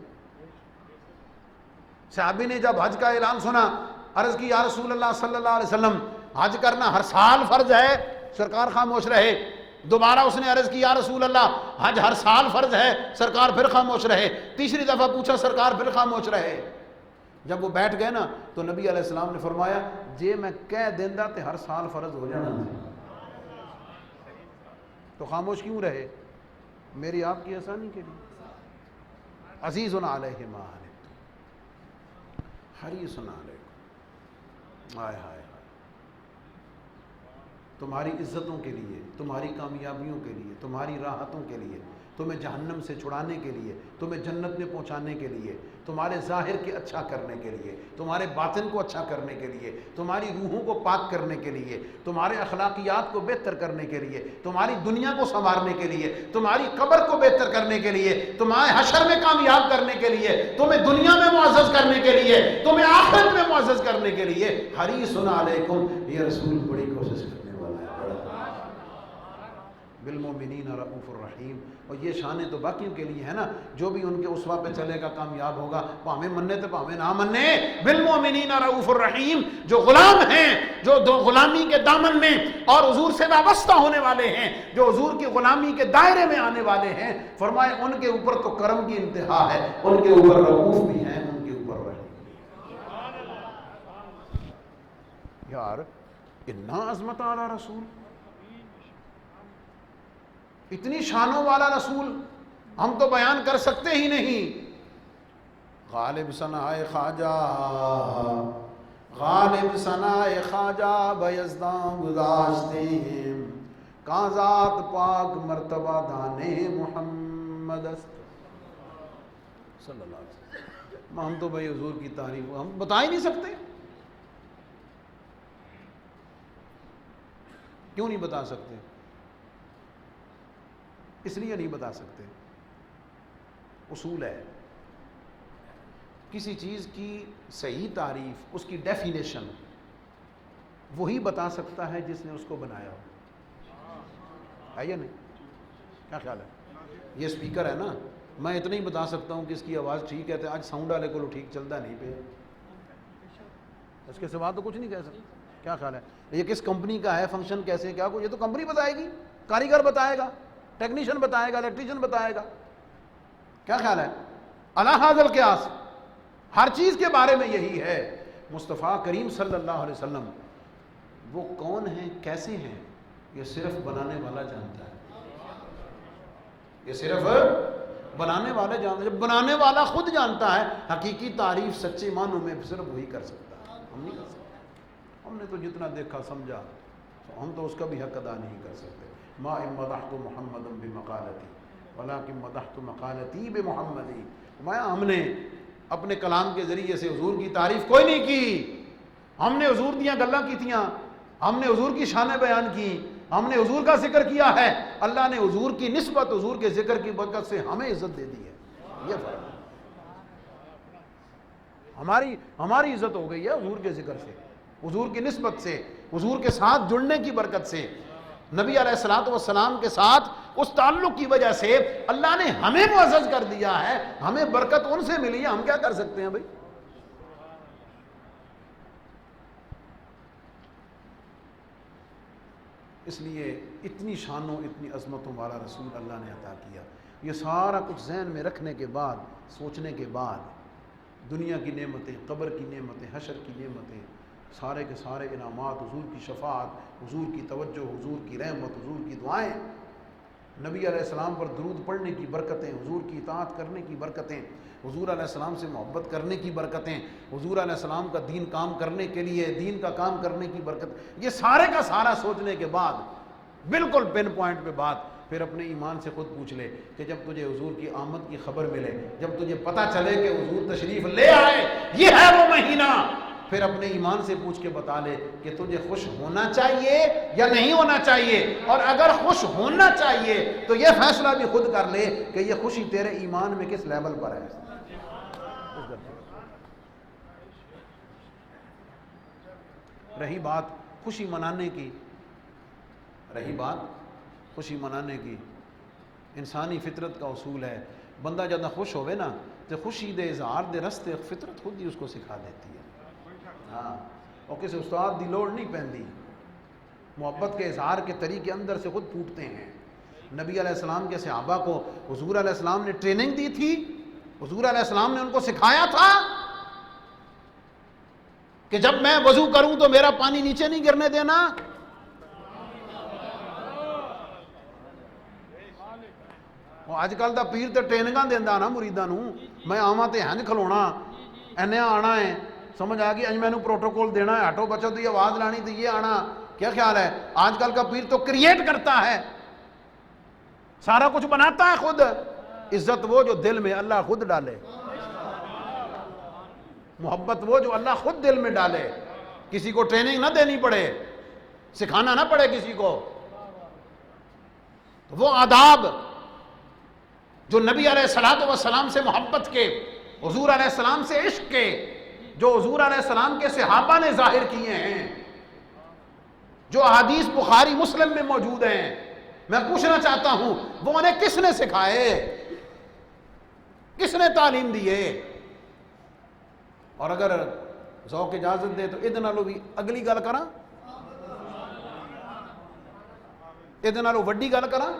صحابی نے جب حج کا اعلان سنا، عرض کی یا رسول اللہ صلی اللہ علیہ وسلم حج کرنا ہر سال فرض ہے، سرکار خاموش رہے۔ دوبارہ اس نے عرض کی یا رسول اللہ حج ہر سال فرض ہے، سرکار پھر خاموش رہے۔ تیسری دفعہ پوچھا، سرکار پھر خاموش رہے۔ جب وہ بیٹھ گئے نا تو نبی علیہ السلام نے فرمایا جے میں کہہ دیندہ تے ہر سال فرض ہو جانا تو خاموش کیوں رہے؟ میری آپ کی آسانی کے لیے۔ عزیز علیہ ما عنتم حریص علیکم، ہائے ہائے، تمہاری عزتوں کے لیے، تمہاری کامیابیوں کے لیے، تمہاری راحتوں کے لیے، تمہیں جہنم سے چھڑانے کے لیے، تمہیں جنت میں پہنچانے کے لیے، تمہارے ظاہر کے اچھا کرنے کے لیے، تمہارے باطن کو اچھا کرنے کے لیے، تمہاری روحوں کو پاک کرنے کے لیے، تمہارے اخلاقیات کو بہتر کرنے کے لیے، تمہاری دنیا کو سنوارنے کے لیے، تمہاری قبر کو بہتر کرنے کے لیے، تمہیں حشر میں کامیاب کرنے کے لیے، تمہیں دنیا میں معزز کرنے کے لیے، تمہیں آخرت میں معزز کرنے کے لیے حریص علیکم، یہ رسول بڑی کوشش کرنے والا ہے، بالمؤمنین رؤوف الرحیم۔ اور یہ شانیں تو باقیوں کے لیے ہے نا، جو بھی ان کے اسوہ پہ چلے گا کامیاب ہوگا، پاویں مننے تو پاویں نہ مننے، بالمؤمنین رؤوف الرحیم۔ جو غلام ہیں، جو دو غلامی کے دامن میں اور حضور سے وابستہ ہونے والے ہیں، جو حضور کی غلامی کے دائرے میں آنے والے ہیں، فرمائے ان کے اوپر تو کرم کی انتہا ہے، ان کے اوپر رؤوف بھی ہیں، ان کے اوپر رحیم۔ یار اتنا عظمت والا رسول، اتنی شانوں والا رسول ہم تو بیان کر سکتے ہی نہیں۔ غالب ثنائے خواجہ، غالب ثنائے خواجہ بیزداں گذاشتے ہیں، کہاں ذات پاک مرتبہ دانے محمد است صلی اللہ علیہ وسلم۔ ہم تو بھائی حضور کی تعریف ہم بتا ہی نہیں سکتے۔ کیوں نہیں بتا سکتے؟ اس لیے نہیں بتا سکتے، اصول ہے کسی چیز کی صحیح تعریف، اس کی ڈیفینیشن وہی بتا سکتا ہے جس نے اس کو بنایا ہو، ہے یا نہیں؟ کیا خیال ہے؟ یہ سپیکر ہے نا، میں اتنا ہی بتا سکتا ہوں کہ اس کی آواز ٹھیک ہے، تو آج ساؤنڈ والے کو ٹھیک چلتا نہیں پہ، اس کے سوا تو کچھ نہیں کہہ سکتا۔ کیا خیال ہے؟ یہ کس کمپنی کا ہے، فنکشن کیسے، کیا کچھ، یہ تو کمپنی بتائے گی، کاریگر بتائے گا، ٹیکنیشین بتائے گا، الیکٹریشین بتائے گا۔ کیا خیال ہے؟ علی ھذا القیاس ہر چیز کے بارے میں یہی ہے۔ مصطفیٰ کریم صلی اللہ علیہ وسلم وہ کون ہیں، کیسے ہیں، یہ صرف بنانے والا جانتا ہے، یہ صرف بنانے والا جانتا ہے۔ جب بنانے والا خود جانتا ہے، حقیقی تعریف سچے معنوں میں صرف وہی کر سکتا ہے، ہم نہیں کر سکتے۔ ہم نے تو جتنا دیکھا سمجھا، ہم تو اس کا بھی حق ادا نہیں کر سکتے۔ ما ان مدحت محمد بمقالتی ولکن مدحت مقالتی بمحمدی۔ ہم نے اپنے کلام کے ذریعے سے حضور کی تعریف کوئی نہیں کی، ہم نے حضور دیاں گلاں کیتیاں، ہم نے حضور کی شانیں بیان کی، ہم نے حضور کا ذکر کیا ہے، اللہ نے حضور کی نسبت، حضور کے ذکر کی برکت سے ہمیں عزت دے دی ہے۔ یہ فرق ہماری عزت ہو گئی ہے حضور کے ذکر سے، حضور کی نسبت سے، حضور کے ساتھ جڑنے کی برکت سے، نبی علیہ الصلوۃ والسلام کے ساتھ اس تعلق کی وجہ سے اللہ نے ہمیں معزز کر دیا ہے، ہمیں برکت ان سے ملی ہے، ہم کیا کر سکتے ہیں بھائی؟ اس لیے اتنی شانوں، اتنی عظمتوں والا رسول اللہ نے عطا کیا۔ یہ سارا کچھ ذہن میں رکھنے کے بعد، سوچنے کے بعد، دنیا کی نعمتیں، قبر کی نعمتیں، حشر کی نعمتیں، سارے کے سارے انعامات، حضور کی شفاعت، حضور کی توجہ، حضور کی رحمت، حضور کی دعائیں، نبی علیہ السلام پر درود پڑھنے کی برکتیں، حضور کی اطاعت کرنے کی برکتیں، حضور علیہ السلام سے محبت کرنے کی برکتیں، حضور علیہ السلام کا دین کام کرنے کے لیے، دین کا کام کرنے کی برکت، یہ سارے کا سارا سوچنے کے بعد بالکل پن پوائنٹ پہ بات، پھر اپنے ایمان سے خود پوچھ لے کہ جب تجھے حضور کی آمد کی خبر ملے، جب تجھے پتہ چلے کہ حضور تشریف لے آئے، یہ ہے وہ مہینہ پھر اپنے ایمان سے پوچھ کے بتا لے کہ تجھے خوش ہونا چاہیے یا نہیں ہونا چاہیے، اور اگر خوش ہونا چاہیے تو یہ فیصلہ بھی خود کر لے کہ یہ خوشی تیرے ایمان میں کس لیول پر ہے۔ رہی بات خوشی منانے کی، انسانی فطرت کا اصول ہے، بندہ جب خوش ہوئے نا تو خوشی دے اظہار دے رستے فطرت خود ہی اس کو سکھا دیتی ہے۔ ہاں، اور کسی استاد دی لوڑ نہیں پہنتی، محبت کے اظہار کے طریقے اندر سے خود پھوٹتے ہیں۔ نبی علیہ السلام کے صحابہ کو حضور علیہ السلام نے ٹریننگ دی تھی، حضور علیہ السلام نے ان کو سکھایا تھا کہ جب میں وضو کروں تو میرا پانی نیچے نہیں گرنے دینا۔ آج کل دا پیر تے ٹریننگاں دیندا نا مریداں نوں، میں آواں تے ہنج کھلونا، اینے آنا ہے، سمجھ آ گئی، اج مینوں پروٹوکول دینا ہے، ہٹو بچو دی آواز لانی تے یہ آنا۔ کیا خیال ہے؟ آج کل کا پیر تو کریٹ کرتا ہے، سارا کچھ بناتا ہے خود۔ عزت وہ جو دل میں اللہ خود ڈالے، محبت وہ جو اللہ خود دل میں ڈالے، کسی کو ٹریننگ نہ دینی پڑے، سکھانا نہ پڑے کسی کو۔ وہ آداب جو نبی علیہ السلام سے محبت کے، حضور علیہ السلام سے عشق کے، جو حضور علیہ السلام کے صحابہ نے ظاہر کیے ہیں، جو احادیث بخاری مسلم میں موجود ہیں، میں پوچھنا چاہتا ہوں وہ انہیں کس نے سکھائے، کس نے تعلیم دیے؟ اور اگر ذوق اجازت دے تو ادھر نالوں بھی اگلی گل کراں، ادھر نالوں وڈی گل کراں۔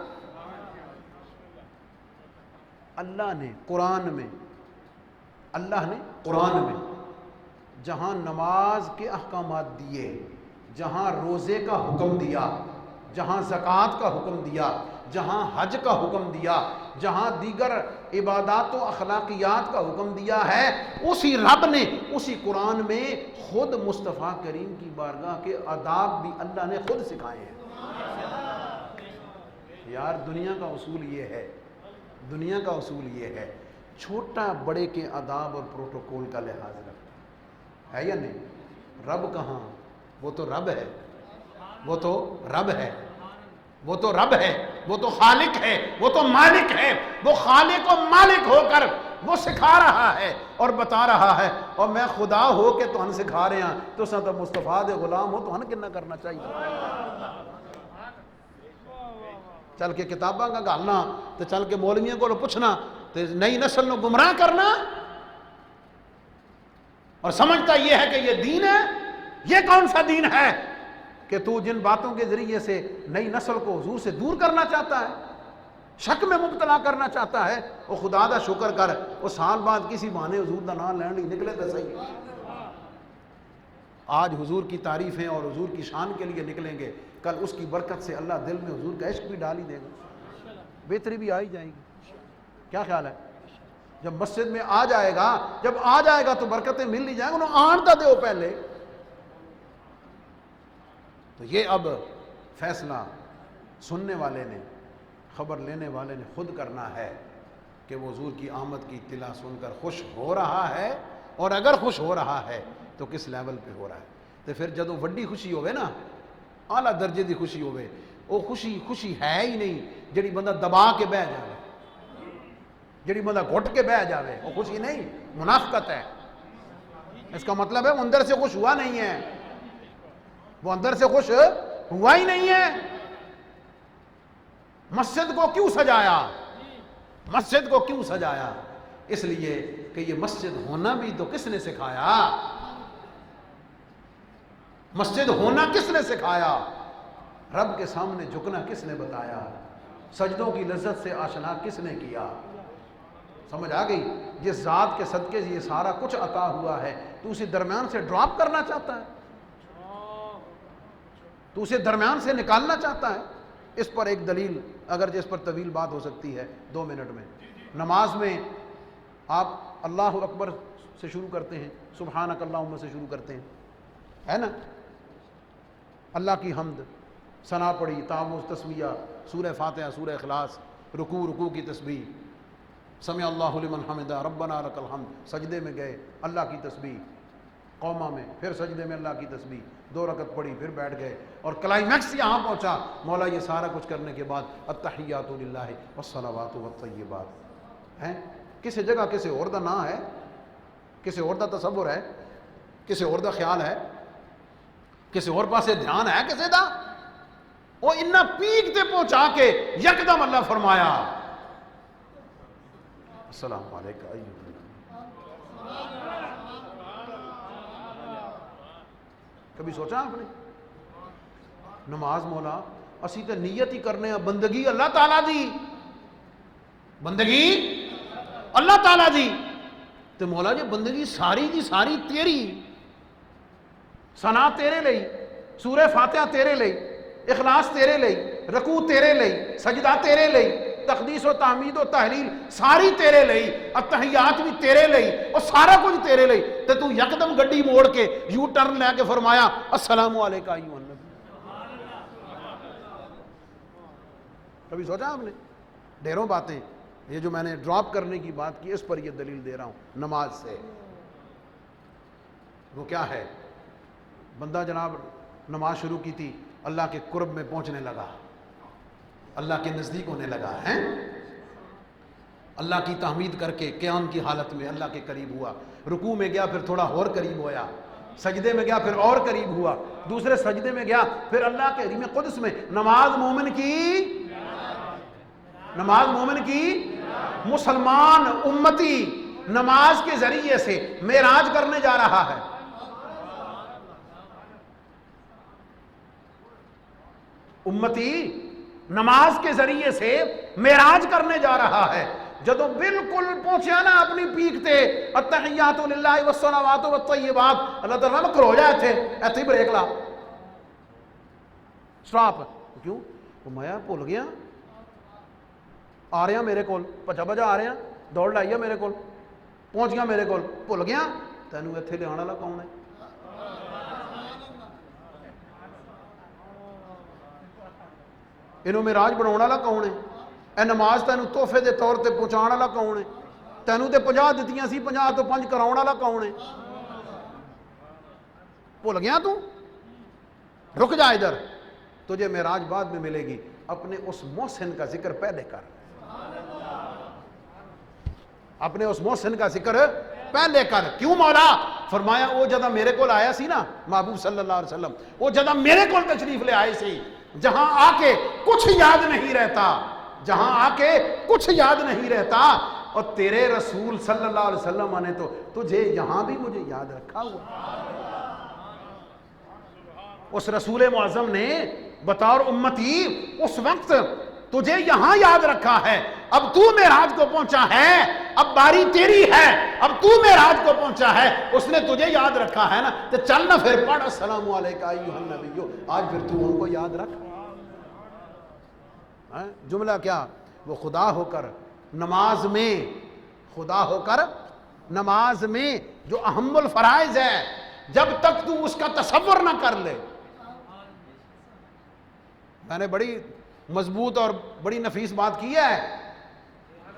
اللہ نے قرآن میں جہاں نماز کے احکامات دیے، جہاں روزے کا حکم دیا، جہاں زکوٰۃ کا حکم دیا، جہاں حج کا حکم دیا، جہاں دیگر عبادات و اخلاقیات کا حکم دیا ہے، اسی رب نے اسی قرآن میں خود مصطفیٰ کریم کی بارگاہ کے آداب بھی اللہ نے خود سکھائے ہیں۔ یار دنیا کا اصول یہ ہے، چھوٹا بڑے کے آداب اور پروٹوکول کا لحاظ رکھتا ہے یا نہیں؟ رب کہاں؟ وہ تو رب ہے، وہ تو خالق ہے، وہ تو مالک ہے، وہ خالق و مالک ہو کر وہ سکھا رہا ہے اور بتا رہا ہے، اور میں خدا ہو کے تو ہن سکھا رہے ہیں، تو سا تو مصطفیٰ دے غلام ہو تو ہن کنا کرنا چاہیے؟ چل کے کتاباں کا گالنا تو چل کے مولویوں کو پوچھنا تو نئی نسل کو گمراہ کرنا، اور سمجھتا یہ ہے کہ یہ دین ہے۔ یہ کون سا دین ہے کہ تو جن باتوں کے ذریعے سے نئی نسل کو حضور سے دور کرنا چاہتا ہے، شک میں مبتلا کرنا چاہتا ہے؟ وہ خدا دا شکر کر، وہ سال بعد کسی بہانے حضور دا نام لین لی نکلے تو صحیح۔ آج حضور کی تعریفیں اور حضور کی شان کے لیے نکلیں گے، کل اس کی برکت سے اللہ دل میں حضور کا عشق بھی ڈال ہی دے گا، بہتری بھی آئی جائے گی۔ کیا خیال ہے؟ جب مسجد میں آ جائے گا تو برکتیں مل ہی جائیں گی، انہوں آنٹا دے ہو پہلے۔ تو یہ اب فیصلہ سننے والے نے، خبر لینے والے نے خود کرنا ہے کہ وہ حضور کی آمد کی اطلاع سن کر خوش ہو رہا ہے، اور اگر خوش ہو رہا ہے تو کس لیول پہ ہو رہا ہے۔ تو پھر جدوں وڈی خوشی ہوئے نا، اعلیٰ درجے دی خوشی ہوئے، وہ خوشی ہے ہی نہیں جڑی بندہ دبا کے بہ جائے، جڑی بندہ گھٹ کے بہ جاوے، وہ خوشی نہیں، منافقت ہے۔ اس کا مطلب ہے وہ اندر سے خوش ہوا نہیں ہے، وہ اندر سے خوش ہوا ہی نہیں ہے۔ مسجد کو کیوں سجایا؟ اس لیے کہ یہ مسجد ہونا بھی تو کس نے سکھایا؟ مسجد ہونا کس نے سکھایا؟ رب کے سامنے جھکنا کس نے بتایا؟ سجدوں کی لذت سے آشنا کس نے کیا؟ سمجھ آ گئی؟ جس ذات کے صدقے سے یہ سارا کچھ عطا ہوا ہے، تو اسے درمیان سے ڈراپ کرنا چاہتا ہے، تو اسے درمیان سے نکالنا چاہتا ہے۔ اس پر ایک دلیل، اگر جس پر طویل بات ہو سکتی ہے 2 منٹ میں، نماز میں آپ اللہ اکبر سے شروع کرتے ہیں، سبحانک اللہم سے شروع کرتے ہیں، ہے نا؟ اللہ کی حمد، ثنا پڑھی، تعوذ، تسمیہ، سورہ فاتحہ، سورہ اخلاص، رکوع کی تسبیح، سمع اللہ لمن حمدہ، ربنا لک الحمد، سجدے میں گئے اللہ کی تسبیح، قوما میں، پھر سجدے میں اللہ کی تسبیح، 2 رکعت پڑھی، پھر بیٹھ گئے، اور کلائمیکس یہاں پہنچا مولا یہ سارا کچھ کرنے کے بعد التحیات للہ والصلوات والطیبات ہیں۔ کسی جگہ کسی اور دا نام ہے، کسی اور دا تصور ہے، کسی اور دا خیال ہے، کسی اور پاسے دھیان ہے کسی دا، وہ انہا پیک تے پہنچا کے یکدم اللہ فرمایا السلام علیکم ایھا کبھی سوچا آپ نے؟ نماز مولا اسی تے نیت ہی کرنے ہیں، بندگی اللہ تعالیٰ دی، بندگی اللہ تعالیٰ دی، تے مولا جی بندگی ساری دی ساری تیری، ثنا تیرے لئی، سورہ فاتحہ تیرے لئی، اخلاص تیرے لئی، رکوع تیرے لئی، سجدہ تیرے لئی، تقدیس و تحمید و تحلیل ساری تیرے لئی، التحیات بھی تیرے لئی، اور سارا کچھ تیرے لئی، تے تو یکدم گڈی موڑ کے یو ٹرن لے کے فرمایا السلام علیکم ایھا النبی۔ کبھی سوچا آپ نے؟ ڈھیروں باتیں، یہ جو میں نے ڈراپ کرنے کی بات کی اس پر یہ دلیل دے رہا ہوں نماز سے۔ وہ کیا ہے؟ بندہ جناب نماز شروع کی تھی، اللہ کے قرب میں پہنچنے لگا، اللہ کے نزدیک ہونے لگا ہے، اللہ کی تحمید کر کے قیام کی حالت میں اللہ کے قریب ہوا، رکوع میں گیا پھر تھوڑا اور قریب ہویا، سجدے میں گیا پھر اور قریب ہوا، دوسرے سجدے میں گیا پھر اللہ کے حریم قدس میں۔ نماز مومن کی مسلمان امتی نماز کے ذریعے سے معراج کرنے جا رہا ہے۔ امتی نماز کے ذریعے سے معراج کرنے جا رہا ہے۔ جدو بالکل پہنچیا نا اپنی پیک تے التحیات للہ والصلوات والطیبات، اللہ تعالیٰ نے کھلو جائے تھے ایتھے ہی بریک لا، سٹاپ۔ کیوں؟ وہ میں بھول گیا، آ رہے ہیں میرے کول، بجا بجا آ رہے ہیں، دوڑ لائی ہے میرے کول، پہنچ گیا میرے کول، بھول گیا تینوں ایتھے لے آنے والا کون ہے؟ انہوں معراج بناؤ والا کون ہے؟ اے نماز تینوں تحفے دے طور تے پہنچان والا کون ہے؟ تینوں تے 50 دتیاں سی، 50 تو 5 کراؤن والا کون ہے؟ بھول گیا تو؟ رک جا ادھر، تجھے معراج بعد میں ملے گی، اپنے اس محسن کا ذکر پہلے کر، اپنے اس محسن کا ذکر پہلے کر۔ کیوں مولا؟ فرمایا وہ جدہ میرے کول آیا سی نا محبوب صلی اللہ علیہ وسلم، وہ جدہ میرے کول تشریف لے آئے سی، جہاں آ کے کچھ یاد نہیں رہتا، جہاں آ کے کچھ یاد نہیں رہتا، اور تیرے رسول صلی اللہ علیہ وسلم نے تو تجھے یہاں بھی مجھے یاد رکھا ہوا۔ اس رسول معظم نے بطور امتی اس وقت تجھے یہاں یاد رکھا ہے، اب تو معراج کو پہنچا ہے، اب باری تیری ہے، اب تو معراج کو پہنچا ہے، اس نے تجھے یاد رکھا ہے نا، تو چل نہ پھر پڑھ السلام علیکم ایھا النبی، آج پھر تو ان کو یاد رکھ۔ جملہ کیا؟ وہ خدا ہو کر نماز میں، خدا ہو کر نماز میں جو اہم الفرائض ہے، جب تک تو اس کا تصور نہ کر لے۔ میں نے بڑی مضبوط اور بڑی نفیس بات کی ہے،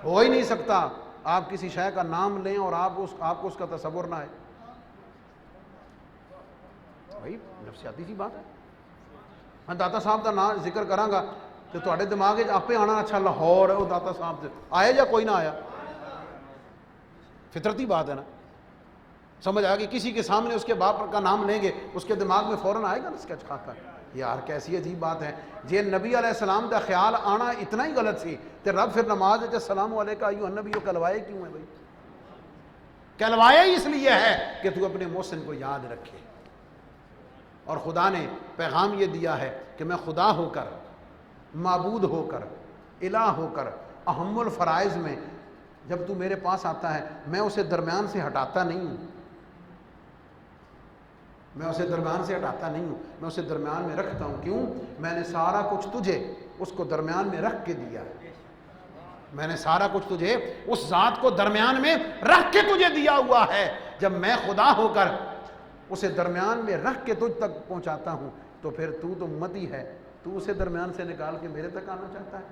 ہو ہی نہیں سکتا آپ کسی شے کا نام لیں اور آپ کو اس کا تصور نہ ہے، بھائی نفسیاتی سی بات ہے۔ میں داتا صاحب کا نام ذکر کراں گا تو تھوڑے دماغ آپ آنا اچھا لاہور ہے وہ داتا صاحب سے آیا یا کوئی نہ آیا، فطرتی بات ہے نا، سمجھ آئے گی۔ کسی کے سامنے اس کے باپ کا نام لیں گے اس کے دماغ میں فوراً آئے گا نا اسکیچ کھاتا ہے، یار کیسی عجیب بات ہے، یہ نبی علیہ السلام کا خیال آنا اتنا ہی غلط سی، تو رب پھر نماز السلام علیکم ایھا النبی کلوائے کیوں ہے بھائی؟ کلوایا ہی اس لیے ہے کہ تو اپنے محسن کو یاد رکھے، اور خدا نے پیغام یہ دیا ہے کہ میں خدا ہو کر، معبود ہو کر، الہ ہو کر، اہم الفرائض میں جب تو میرے پاس آتا ہے میں اسے درمیان سے ہٹاتا نہیں ہوں، میں اسے درمیان سے ہٹاتا نہیں ہوں، میں اسے درمیان میں رکھتا ہوں۔ کیوں؟ میں نے سارا کچھ تجھے اس کو درمیان میں رکھ کے دیا، میں نے سارا کچھ تجھے اس ذات کو درمیان میں رکھ کے تجھے دیا ہوا ہے۔ جب میں خدا ہو کر اسے درمیان میں رکھ کے تجھ تک پہنچاتا ہوں تو پھر تو امتی ہے، تو اسے درمیان سے نکال کے میرے تک آنا چاہتا ہے؟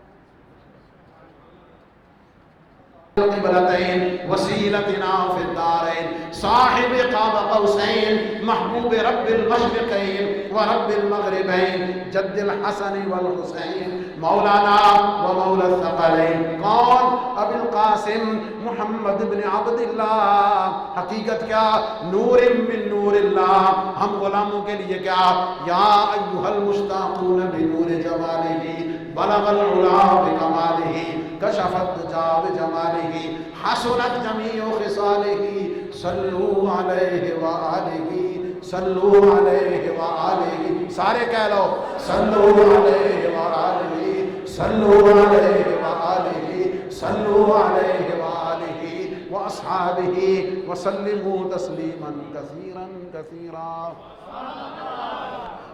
وسیلتنا فی الدارین، صاحب قاب قوسین محبوب رب المشرقین ورب المغربین جد الحسن والحسین مولانا و مولا الثقلین کون؟ ابو القاسم محمد بن عبداللہ. حقیقت کیا؟ نور من نور اللہ. ہم غلاموں کے لیے کیا؟ یا ایھا المشتاقون بنور جمالہ بلغ العلا بکمالہ کشف الدجا بجمالہ حسنت جمیع خصالہ صلو علیہ وآلہ صلو علیہ وآلہ. سارے کہہ لو صلو علیہ وآلہ صلو علیہ وآلہ صلو علیہ وآلہ واصحابہ وسلموا تسلیما کثیرا کثیرا.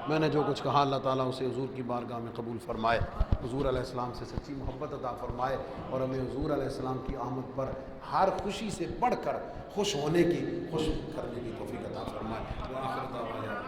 میں نے جو کچھ کہا اللہ تعالیٰ اسے حضور کی بارگاہ میں قبول فرمائے، حضور علیہ السلام سے سچی محبت عطا فرمائے اور ہمیں حضور علیہ السلام کی آمد پر ہر خوشی سے بڑھ کر خوش ہونے کی، خوش کرنے کی توفیق عطا فرمائے. وآخر دعوانا